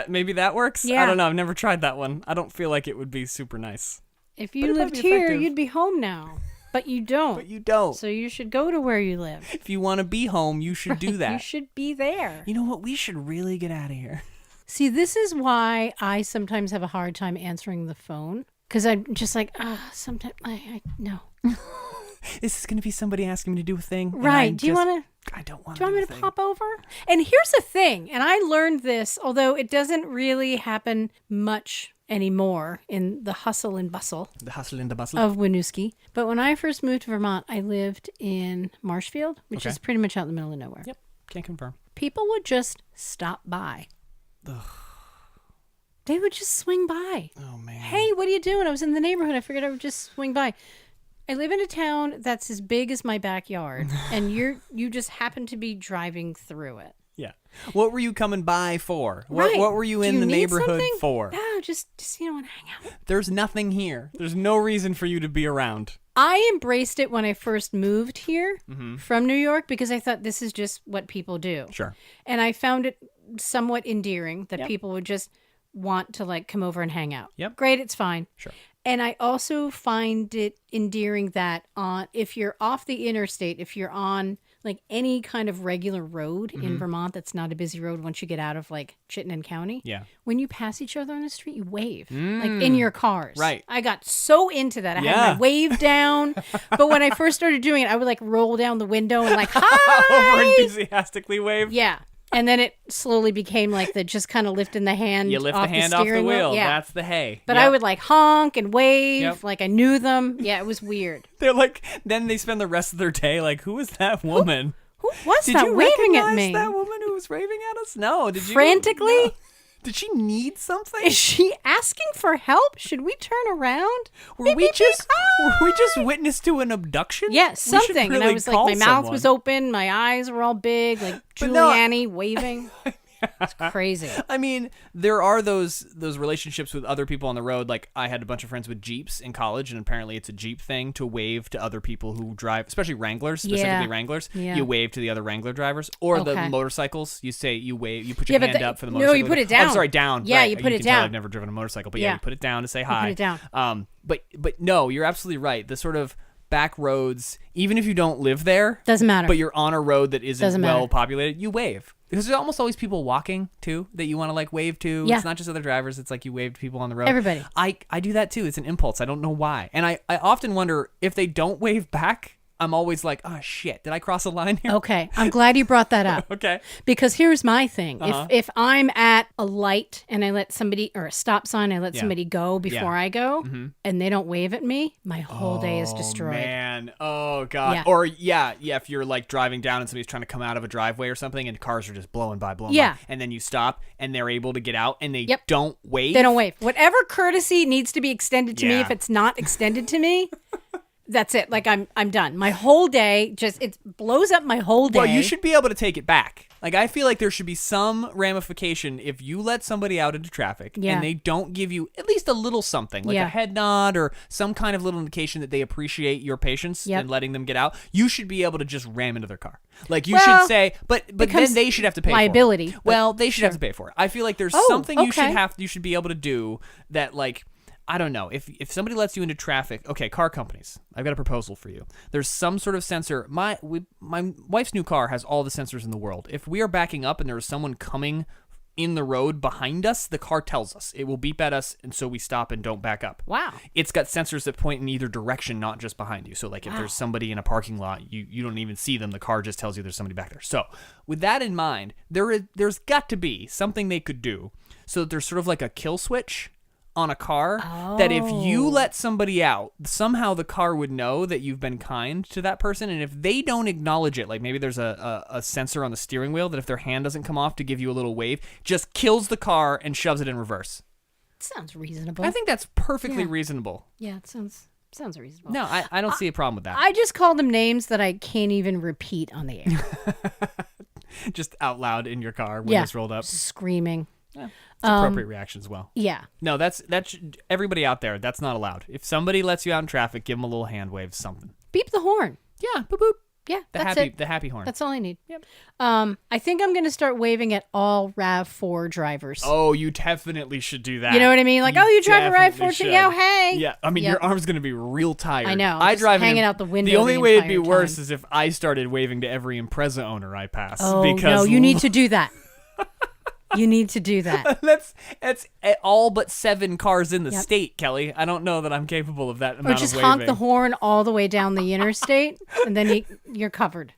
Maybe that works? Yeah. I don't know. I've never tried that one. I don't feel like it would be super nice. If But you it might lived be here, effective. you'd be home now. But you don't. But you don't. So you should go to where you live. If you want to be home, you should do that. You should be there. You know what? We should really get out of here. See, this is why I sometimes have a hard time answering the phone. Because I'm just like, sometimes I no. This is going to be somebody asking me to do a thing. and Right. I Do you just- want to? I don't want Do you want me do to a thing. pop over? And here's the thing, and I learned this, although it doesn't really happen much anymore in the hustle and bustle The hustle and the bustle. of Winooski. But when I first moved to Vermont, I lived in Marshfield, which Okay. is pretty much out in the middle of nowhere. Yep. Can't confirm. People would just stop by. They would just swing by. Oh, man. Hey, what are you doing? I was in the neighborhood. I figured I would just swing by. I live in a town that's as big as my backyard, and you just happen to be driving through it. Yeah. What were you coming by for? Right. What were you Do in you the need neighborhood something? for? No, just want to hang out. There's nothing here. There's no reason for you to be around. I embraced it when I first moved here Mm-hmm. from New York because I thought this is just what people do. Sure. And I found it somewhat endearing that Yep. people would just want to like come over and hang out. Yep. Great, it's fine. Sure. And I also find it endearing that if you're off the interstate, if you're on like any kind of regular road Mm-hmm. in Vermont that's not a busy road once you get out of like Chittenden County, Yeah. when you pass each other on the street, you wave like in your cars. Right. I got so into that. I Yeah. had my wave down. But when I first started doing it, I would like roll down the window and like, hi. Over enthusiastically wave. Yeah. And then it slowly became like the just kind of lifting the hand You lift off the hand off the steering wheel. Yeah. That's the hay. But Yep. I would like honk and wave Yep. like I knew them. Yeah, it was weird. They're like, then they spend the rest of their day like, who is that woman? Who was Did that you waving at recognize me? that woman who was waving at us? No. Did you? Frantically? No. Did she need something? Is she asking for help? Should we turn around? Were we just witness to an abduction? Yeah, We should something. And I really was like, call my mouth was someone. open, my eyes were all big, like But no, Giuliani waving. It's crazy. I mean, there are those relationships with other people on the road. Like, I had a bunch of friends with Jeeps in college, and apparently it's a Jeep thing to wave to other people who drive, especially Wranglers, specifically Yeah. Wranglers. Yeah. You wave to the other Wrangler drivers. Or the Okay. motorcycles, you say, you wave, you put Yeah, your but hand the- up for the no, motorcycle. you put it Oh, down. I'm sorry, down. Yeah, right. you put it can tell down. I've never driven a motorcycle, but Yeah. you put it down to say hi. put it down. But no, you're absolutely right. The sort of back roads, even if you don't live there, Doesn't matter. but you're on a road that isn't Doesn't well matter. populated, you wave. Because there's almost always people walking, too, that you want to, like, wave to. Yeah. It's not just other drivers. It's like you wave to people on the road. Everybody. I do that, too. It's an impulse. I don't know why. And I often wonder if they don't wave back, I'm always like, oh, shit. Did I cross a line here? Okay, I'm glad you brought that up. Okay. Because here's my thing. Uh-huh. If I'm at a light and I let somebody, or a stop sign, I let somebody go before I go, and they don't wave at me, my whole day is destroyed. Man. Oh, God. Yeah. Or, yeah, if you're, like, driving down and somebody's trying to come out of a driveway or something and cars are just blowing by. Yeah. And then you stop and they're able to get out and they Yep. don't wave. They don't wave. Whatever courtesy needs to be extended to me, Yeah. if it's not extended to me, that's it. Like, I'm done. My whole day it blows up my whole day. Well, you should be able to take it back. Like, I feel like there should be some ramification if you let somebody out into traffic Yeah. and they don't give you at least a little something, like Yeah. a head nod or some kind of little indication that they appreciate your patience Yep. and letting them get out. You should be able to just ram into their car. Like, you Well, should say, but then becomes they should have to pay liability, for it. but Well, they should have to pay for it. I feel like there's Oh, something you okay. should be able to do that, like, I don't know. If somebody lets you into traffic, okay, car companies, I've got a proposal for you. There's some sort of sensor. My wife's new car has all the sensors in the world. If we are backing up and there is someone coming in the road behind us, the car tells us. It will beep at us, and so we stop and don't back up. Wow. It's got sensors that point in either direction, not just behind you. So, like, if there's somebody in a parking lot, you don't even see them. The car just tells you there's somebody back there. So, with that in mind, there's got to be something they could do so that there's sort of like a kill switch on a car that if you let somebody out, somehow the car would know that you've been kind to that person, and if they don't acknowledge it, like maybe there's a sensor on the steering wheel that if their hand doesn't come off to give you a little wave, just kills the car and shoves it in reverse. Sounds reasonable. I think that's perfectly Yeah. reasonable. Yeah, it sounds reasonable. No, I don't see a problem with that. I just call them names that I can't even repeat on the air. Just out loud in your car, windows rolled up. Screaming. It's appropriate reaction as well. Yeah. No, that's everybody out there. That's not allowed. If somebody lets you out in traffic, give them a little hand wave, something. Beep the horn. Yeah, boop boop. Yeah, that's The happy horn. That's all I need. Yep. I think I'm going to start waving at all RAV4 drivers. Oh, you definitely should do that. You know what I mean? Like, you drive a definitely RAV4 too? should. Yeah, hey. Yeah, I mean, Yep. your arm's going to be real tired. I know, I just drive hanging out the window The only the way it'd be entire worse time. is if I started waving to every Impreza owner I pass. Oh, because no, you need to do that. You need to do that. that's all but 7 cars in the Yep. state, Kelly. I don't know that I'm capable of that Or amount just of waving. honk the horn all the way down the interstate, and then you're covered.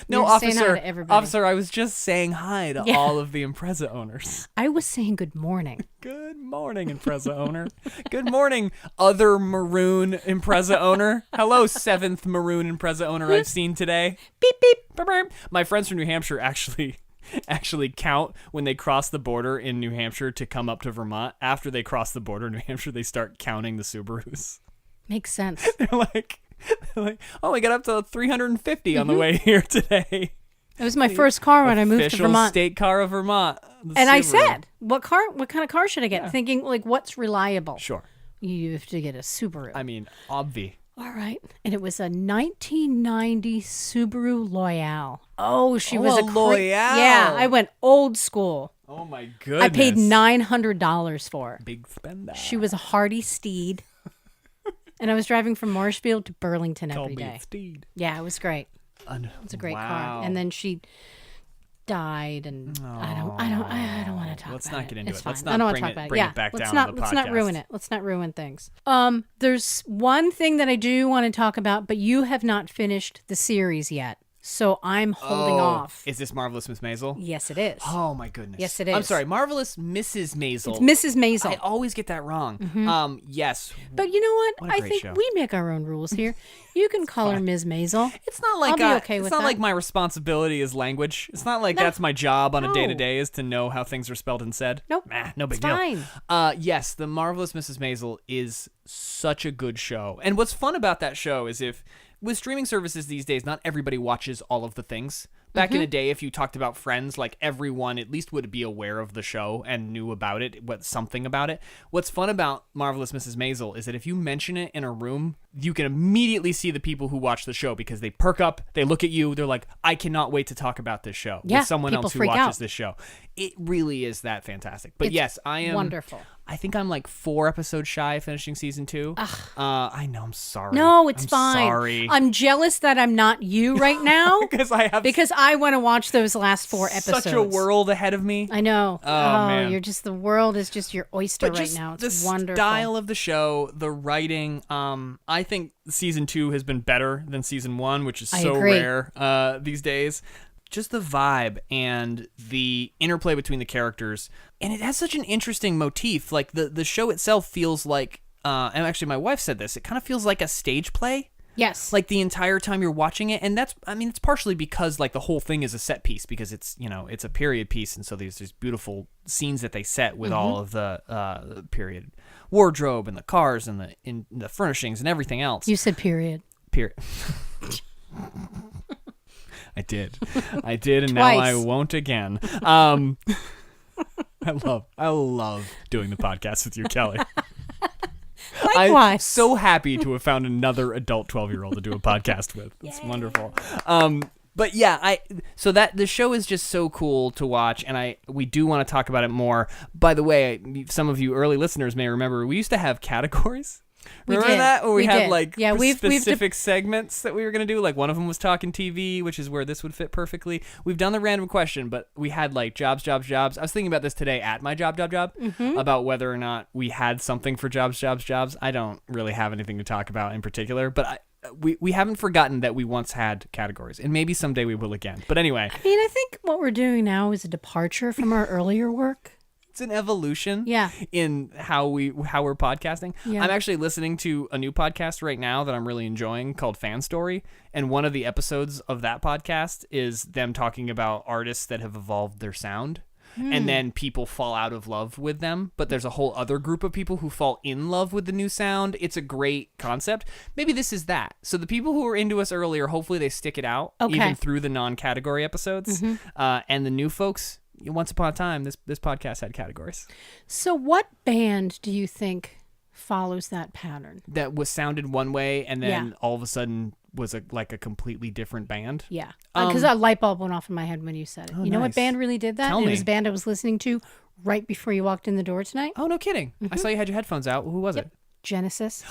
No, You're just saying hi officer, to everybody. officer, I was just saying hi to Yeah. all of the Impreza owners. I was saying good morning. Good morning, Impreza owner. Good morning, other maroon Impreza owner. Hello, 7th maroon Impreza owner I've seen today. Beep, beep. Burp, burp. My friends from New Hampshire actually count when they cross the border in New Hampshire to come up to Vermont. After they cross the border in New Hampshire, they start counting the Subarus. Makes sense. They're like, oh, we got up to 350 on the way here today. It was my first car when I moved to Official Vermont. state car of Vermont. the And I Subaru. said, what kind of car should I get? Thinking, like, what's reliable? Sure. You have to get a Subaru. I mean, obvi. All right. And it was a 1990 Subaru Loyale. Oh, she was a Loyale. Yeah, I went old school. Oh my goodness. I paid $900 for her. Big spender. She was a hardy steed. And I was driving from Marshfield to Burlington Call every me day. Steed. Yeah, it was great. It's a great car. And then she died, and I don't want to talk Let's about not get into It's it. fine. Let's I not don't want bring to talk it- about bring it. it Yeah, back let's down not to the let's not ruin podcast. it. Let's not ruin things. There's one thing that I do want to talk about, but you have not finished the series yet, so I'm holding off. Is this Marvelous Miss Maisel? Yes, it is. Oh my goodness. Yes, it I'm is. sorry, Marvelous Mrs. Maisel. It's Mrs. Maisel. I always get that wrong. Yes. But you know What what? a I great think show. we make our own rules here. You can call her Ms. Maisel. It's not like I'll be okay it's with not that. like my responsibility is language. It's not like that's my job on a No. day-to-day is to know how things are spelled and said. Nope. No big It's deal. fine. Yes, The Marvelous Mrs. Maisel is such a good show. And what's fun about that show is with streaming services these days, not everybody watches all of the things. Back in the day, if you talked about Friends, like everyone at least would be aware of the show and knew about it, something about it. What's fun about Marvelous Mrs. Maisel is that if you mention it in a room, you can immediately see the people who watch the show because they perk up, they look at you, they're like, I cannot wait to talk about this show with someone else who watches this show. It really is that fantastic. But yes, I am wonderful. I think I'm like 4 episodes shy of finishing season 2. I know, I'm sorry. No, it's I'm fine. Sorry. I'm jealous that I'm not you right now because I want to watch those last 4 episodes. Such a world ahead of me. I know. Oh man, the world is just your oyster right now. It's wonderful. The style of the show, the writing. I think season 2 has been better than season 1, which is so rare these days. Just the vibe and the interplay between the characters. And it has such an interesting motif. Like, the show itself feels like, and actually my wife said this, it kind of feels like a stage play. Yes. Like, the entire time you're watching it. And it's partially because, like, the whole thing is a set piece because it's, it's a period piece. And so there's these beautiful scenes that they set with all of the period wardrobe and the cars and the furnishings and everything else. You said period. Period. I did, and now I won't again. I love doing the podcast with you, Kelly. Likewise. I'm so happy to have found another adult 12-year-old to do a podcast with. It's wonderful. But yeah, so that the show is just so cool to watch, and we do want to talk about it more. By the way, some of you early listeners may remember we used to have categories. Remember that? Where we had like specific segments that we were going to do? Like one of them was Talking TV, which is where this would fit perfectly. We've done the random question, but we had like jobs. I was thinking about this today at my job, about whether or not we had something for jobs. I don't really have anything to talk about in particular, but we haven't forgotten that we once had categories, and maybe someday we will again. But anyway. I think what we're doing now is a departure from our earlier work. It's an evolution in how we're podcasting. Yeah. I'm actually listening to a new podcast right now that I'm really enjoying called Fan Story. And one of the episodes of that podcast is them talking about artists that have evolved their sound. And then people fall out of love with them. But there's a whole other group of people who fall in love with the new sound. It's a great concept. Maybe this is that. So the people who were into us earlier, hopefully they stick it out even through the non-category episodes. And the new folks... Once upon a time, this podcast had categories. So what band do you think follows that pattern? That was sounded one way and then all of a sudden was a completely different band? Yeah. Because a light bulb went off in my head when you said it. You know what band really did that? Tell me. It was a band I was listening to right before you walked in the door tonight. Oh, no kidding. I saw you had your headphones out. Who was it? Genesis.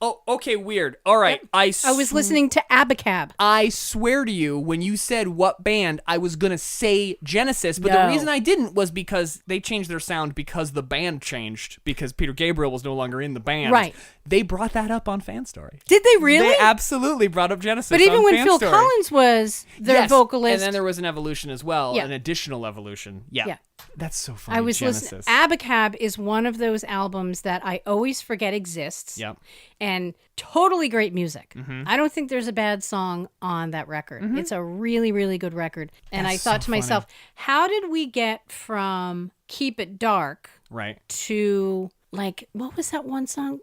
Oh, okay, weird. All right. Yep. I was listening to Abacab. I swear to you, when you said what band, I was going to say Genesis, but the reason I didn't was because they changed their sound because the band changed, because Peter Gabriel was no longer in the band. Right. They brought that up on Fan Story. Did they really? They absolutely brought up Genesis But even on when Fan Phil Story. Collins was their vocalist. And then there was an evolution as well, an additional evolution. Yeah. That's so funny. I was Genesis. listening. Abacab is one of those albums that I always forget exists. Yep. And totally great music. I don't think there's a bad song on that record. It's a really, really good record. And I thought to myself, how did we get from Keep It Dark to, like, what was that one song?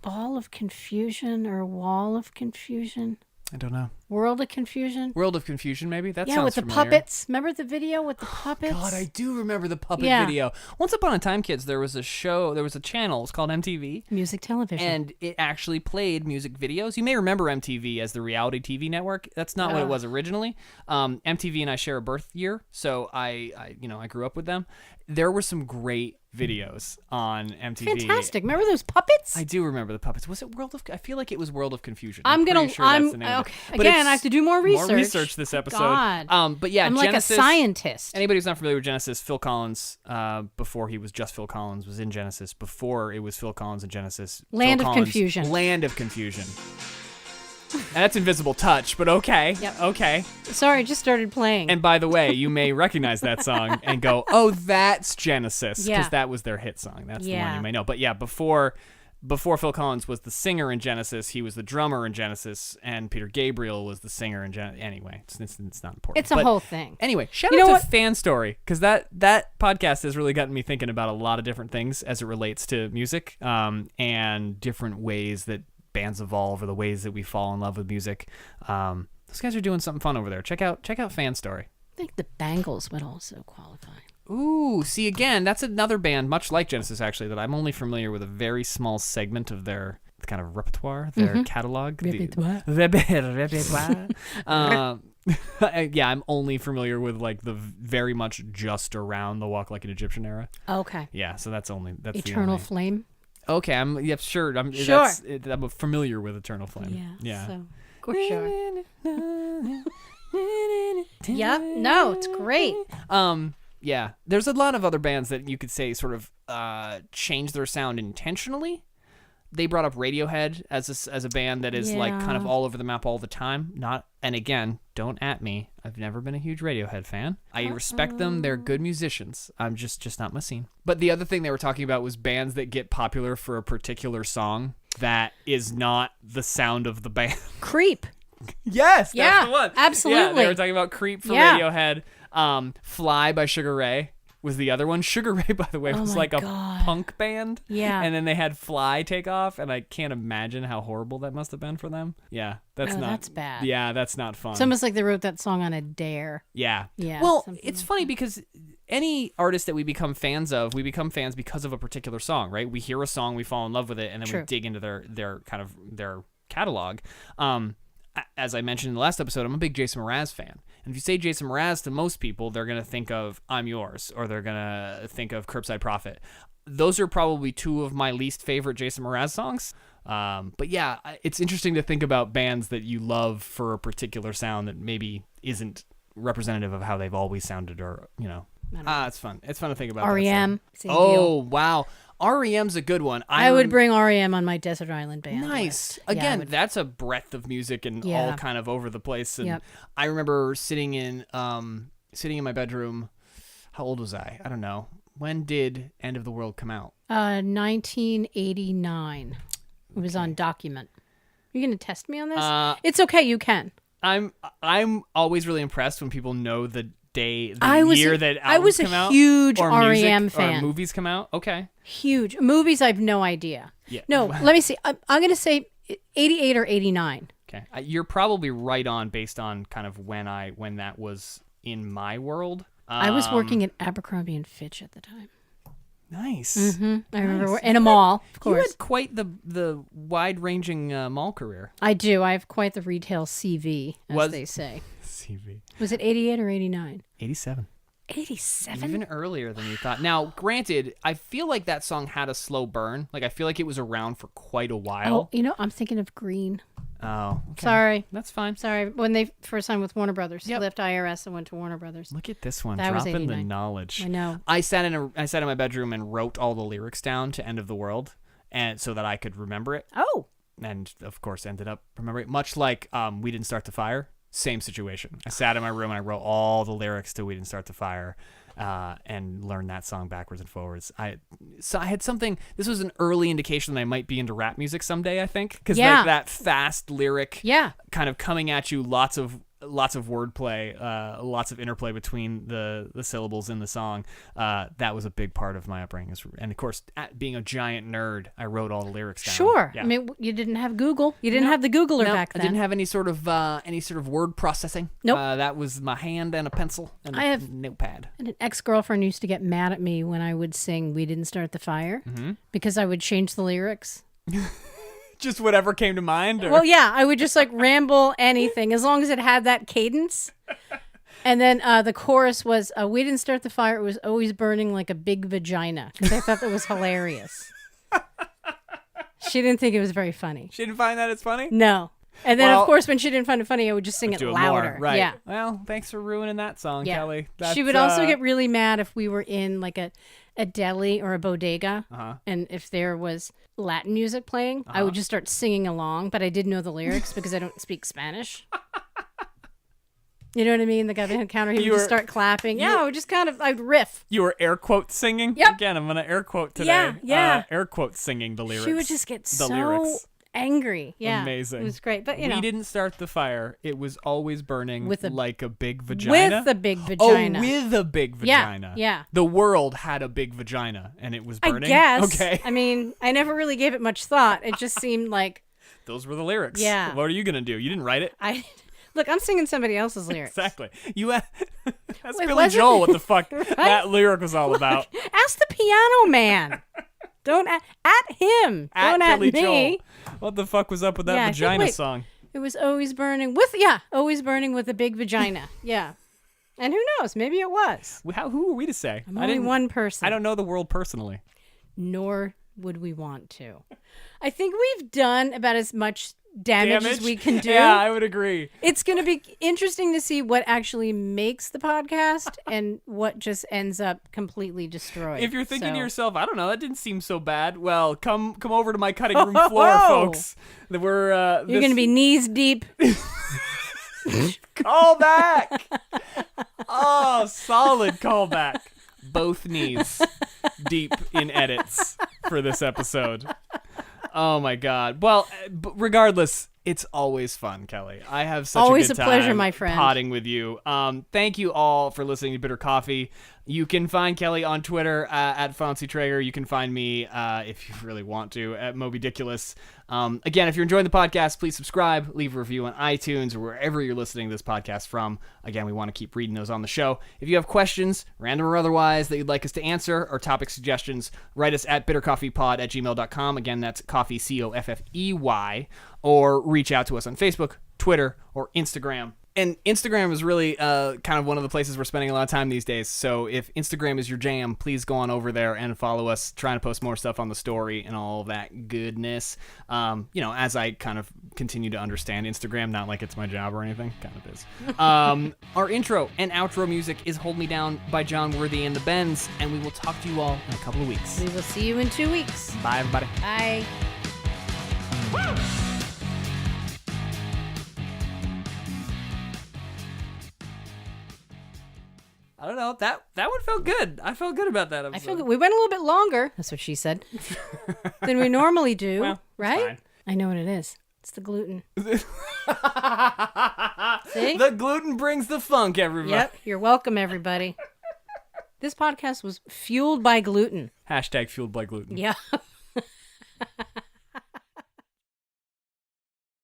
Ball of Confusion or Wall of Confusion? I don't know. World of Confusion? World of Confusion, maybe? That sounds with the familiar. puppets. Remember the video with the puppets? God, I do remember the puppet video. Once upon a time, kids, there was a channel. It was called MTV. Music television. And it actually played music videos. You may remember MTV as the reality TV network. That's not what it was originally. MTV and I share a birth year, so I grew up with them. There were some great videos on MTV. Fantastic. Remember those puppets? I do remember the puppets. Was it I feel like it was World of Confusion. I'm pretty sure that's the name of it. Again, I have to do more research. More research this episode. God. But yeah, I'm Genesis, like a scientist. Anybody who's not familiar with Genesis, Phil Collins, before he was just Phil Collins, was in Genesis. Before it was Phil Collins and Genesis. Land Phil of Collins, Confusion. Land of Confusion. That's Invisible Touch, but okay. Yep. Okay. Sorry, it just started playing. And by the way, you may recognize that song and go, oh, that's Genesis, because that was their hit song. That's the one you may know. But yeah, before Phil Collins was the singer in Genesis, he was the drummer in Genesis, and Peter Gabriel was the singer in Genesis. Anyway, it's not important. It's a whole thing. Anyway, shout out to Fan Story, because that podcast has really gotten me thinking about a lot of different things as it relates to music, and different ways that bands evolve or the ways that we fall in love with music. Those guys are doing something fun over there. Check out Fan Story. I think the Bangles would also qualify. Ooh, see, again, that's another band, much like Genesis, actually, that I'm only familiar with a very small segment of their kind of repertoire, their catalog. Repertoire. Repertoire. Yeah, I'm only familiar with like the very much just around the Walk Like an Egyptian era. Okay. Yeah, so that's Eternal the only... Flame. Okay, I'm sure. I'm familiar with Eternal Flame. Yeah. So, of course, sure. Yep. No, it's great. Yeah, there's a lot of other bands that you could say sort of change their sound intentionally. They brought up Radiohead as a band that is like kind of all over the map all the time. And again, don't at me. I've never been a huge Radiohead fan. I respect them. They're good musicians. I'm just not my scene. But the other thing they were talking about was bands that get popular for a particular song that is not the sound of the band. Creep. Yes, that's the one. Absolutely. Yeah, they were talking about Creep for Radiohead. Fly by Sugar Ray was the other one. Sugar Ray, by the way, was like a punk band. Yeah. And then they had Fly take off, and I can't imagine how horrible that must have been for them. Yeah, that's bad. Yeah, that's not fun. It's almost like they wrote that song on a dare. Yeah. Yeah. Well, it's funny because any artist that we become fans of, we become fans because of a particular song, right? We hear a song, we fall in love with it, and then we dig into their kind of their catalog. As I mentioned in the last episode, I'm a big Jason Mraz fan. And if you say Jason Mraz to most people, they're going to think of I'm Yours, or they're going to think of Curbside Prophet. Those are probably two of my least favorite Jason Mraz songs. But yeah, it's interesting to think about bands that you love for a particular sound that maybe isn't representative of how they've always sounded, or, you know. It's fun. It's fun to think about. REM. Oh, wow. REM's a good one. I would bring REM on my Desert Island band. Nice. Again, that's a breadth of music and all kind of over the place. And I remember sitting in my bedroom. How old was I? I don't know. When did End of the World come out? 1989. It was on Document. Are you going to test me on this? It's okay. You can. I'm always really impressed when people know the year that albums I was come out, a huge or REM music, fan. Or movies come out. Okay. Huge. Movies, I have no idea. Yeah. No, let me see. I'm going to say 88 or 89. Okay. You're probably right on based on kind of when that was in my world. I was working at Abercrombie and Fitch at the time. Nice. Mm-hmm. I remember in a mall, of course. You had quite the wide-ranging mall career. I do. I have quite the retail CV, as they say. CV. Was it 88 or 89? 87. 87? Even earlier than you thought. Now, granted, I feel like that song had a slow burn. Like, I feel like it was around for quite a while. Oh, I'm thinking of Green. Oh, okay. Sorry. That's fine. Sorry. When they first signed with Warner Brothers. Left IRS and went to Warner Brothers. Look at this one. That dropping the knowledge. I know. I sat in my bedroom and wrote all the lyrics down to End of the World, and so that I could remember it. Oh. And, of course, ended up remembering it. Much like We Didn't Start the Fire. Same situation. I sat in my room and I wrote all the lyrics to We Didn't Start the Fire, and learned that song backwards and forwards. I had something. This was an early indication that I might be into rap music someday, I think, because like that fast lyric, kind of coming at you, lots of wordplay, lots of interplay between the syllables in the song. That was a big part of my upbringing. And of course, being a giant nerd, I wrote all the lyrics down. Sure. Yeah. I mean, you didn't have Google. You didn't have the Googler back then. I didn't have any sort of word processing. Nope. That was my hand and a pencil and a notepad. And an ex-girlfriend used to get mad at me when I would sing We Didn't Start the Fire, because I would change the lyrics. Just whatever came to mind? Or? Well, yeah, I would just like ramble anything as long as it had that cadence. And then the chorus was, we didn't start the fire. It was always burning like a big vagina, because I thought that was hilarious. She didn't think it was very funny. She didn't find that it's funny? No. And then, of course, when she didn't find it funny, I would just sing it louder. More, right. Yeah. Well, thanks for ruining that song, Kelly. She would also get really mad if we were in like a deli or a bodega, and if there was Latin music playing, I would just start singing along, but I didn't know the lyrics because I don't speak Spanish. You know what I mean? The guy behind the counter, he would just start clapping. I would just I'd riff. You were air quote singing? Yep. Again, I'm going to air quote today. Yeah. Air quote singing the lyrics. She would just get the lyrics. Angry. Yeah. Amazing. It was great. But, We didn't start the fire. It was always burning like a big vagina. With a big vagina. Oh, with a big vagina. Yeah. The world had a big vagina and it was burning? I guess. Okay. I mean, I never really gave it much thought. It just seemed like... Those were the lyrics. Yeah. What are you going to do? You didn't write it? Look, I'm singing somebody else's lyrics. Exactly. You that's Wait, Billy was it? Joel. What the fuck Right? that lyric was all about. Ask the piano man. Don't at him. Don't at Billy me. Joel. What the fuck was up with that Yeah, I think- vagina wait. song? It was always burning with a big vagina. Yeah. And who knows? Maybe it was. Who are we to say? I'm only one person. I don't know the world personally. Nor would we want to. I think we've done about as much damage as we can do. Yeah, I would agree. It's going to be interesting to see what actually makes the podcast and what just ends up completely destroyed. If you're thinking to So- yourself, I don't know, that didn't seem so bad. Well, come over to my cutting room floor, Oh. folks. We're You're going to be knees deep. call back. Oh, solid callback. Both knees deep in edits for this episode. Oh my God. Well, regardless, it's always fun, Kelly. I have such Always a good a pleasure, time my friend. potting with you. Thank you all for listening to Bitter Coffee. You can find Kelly on Twitter at Fonzie Traeger. You can find me, if you really want to, at Mobydiculous. Again, if you're enjoying the podcast, please subscribe, leave a review on iTunes or wherever you're listening to this podcast from. Again, we want to keep reading those on the show. If you have questions, random or otherwise, that you'd like us to answer or topic suggestions, write us at bittercoffeepod@gmail.com. Again, that's coffee, Coffey, or reach out to us on Facebook, Twitter, or Instagram. And Instagram is really kind of one of the places we're spending a lot of time these days. So if Instagram is your jam, please go on over there and follow us. Trying to post more stuff on the story and all that goodness. As I kind of continue to understand Instagram, not like it's my job or anything. Kind of is. Our intro and outro music is Hold Me Down by John Worthy and the Bends. And we will talk to you all in a couple of weeks. We will see you in 2 weeks. Bye, everybody. Bye. I don't know. That one felt good. I felt good about that episode. I feel good. We went a little bit longer. That's what she said. Than we normally do. Well, it's right? fine. I know what it is. It's the gluten. See? See? The gluten brings the funk, everybody. Yep. You're welcome, everybody. This podcast was fueled by gluten. Hashtag fueled by gluten. Yeah.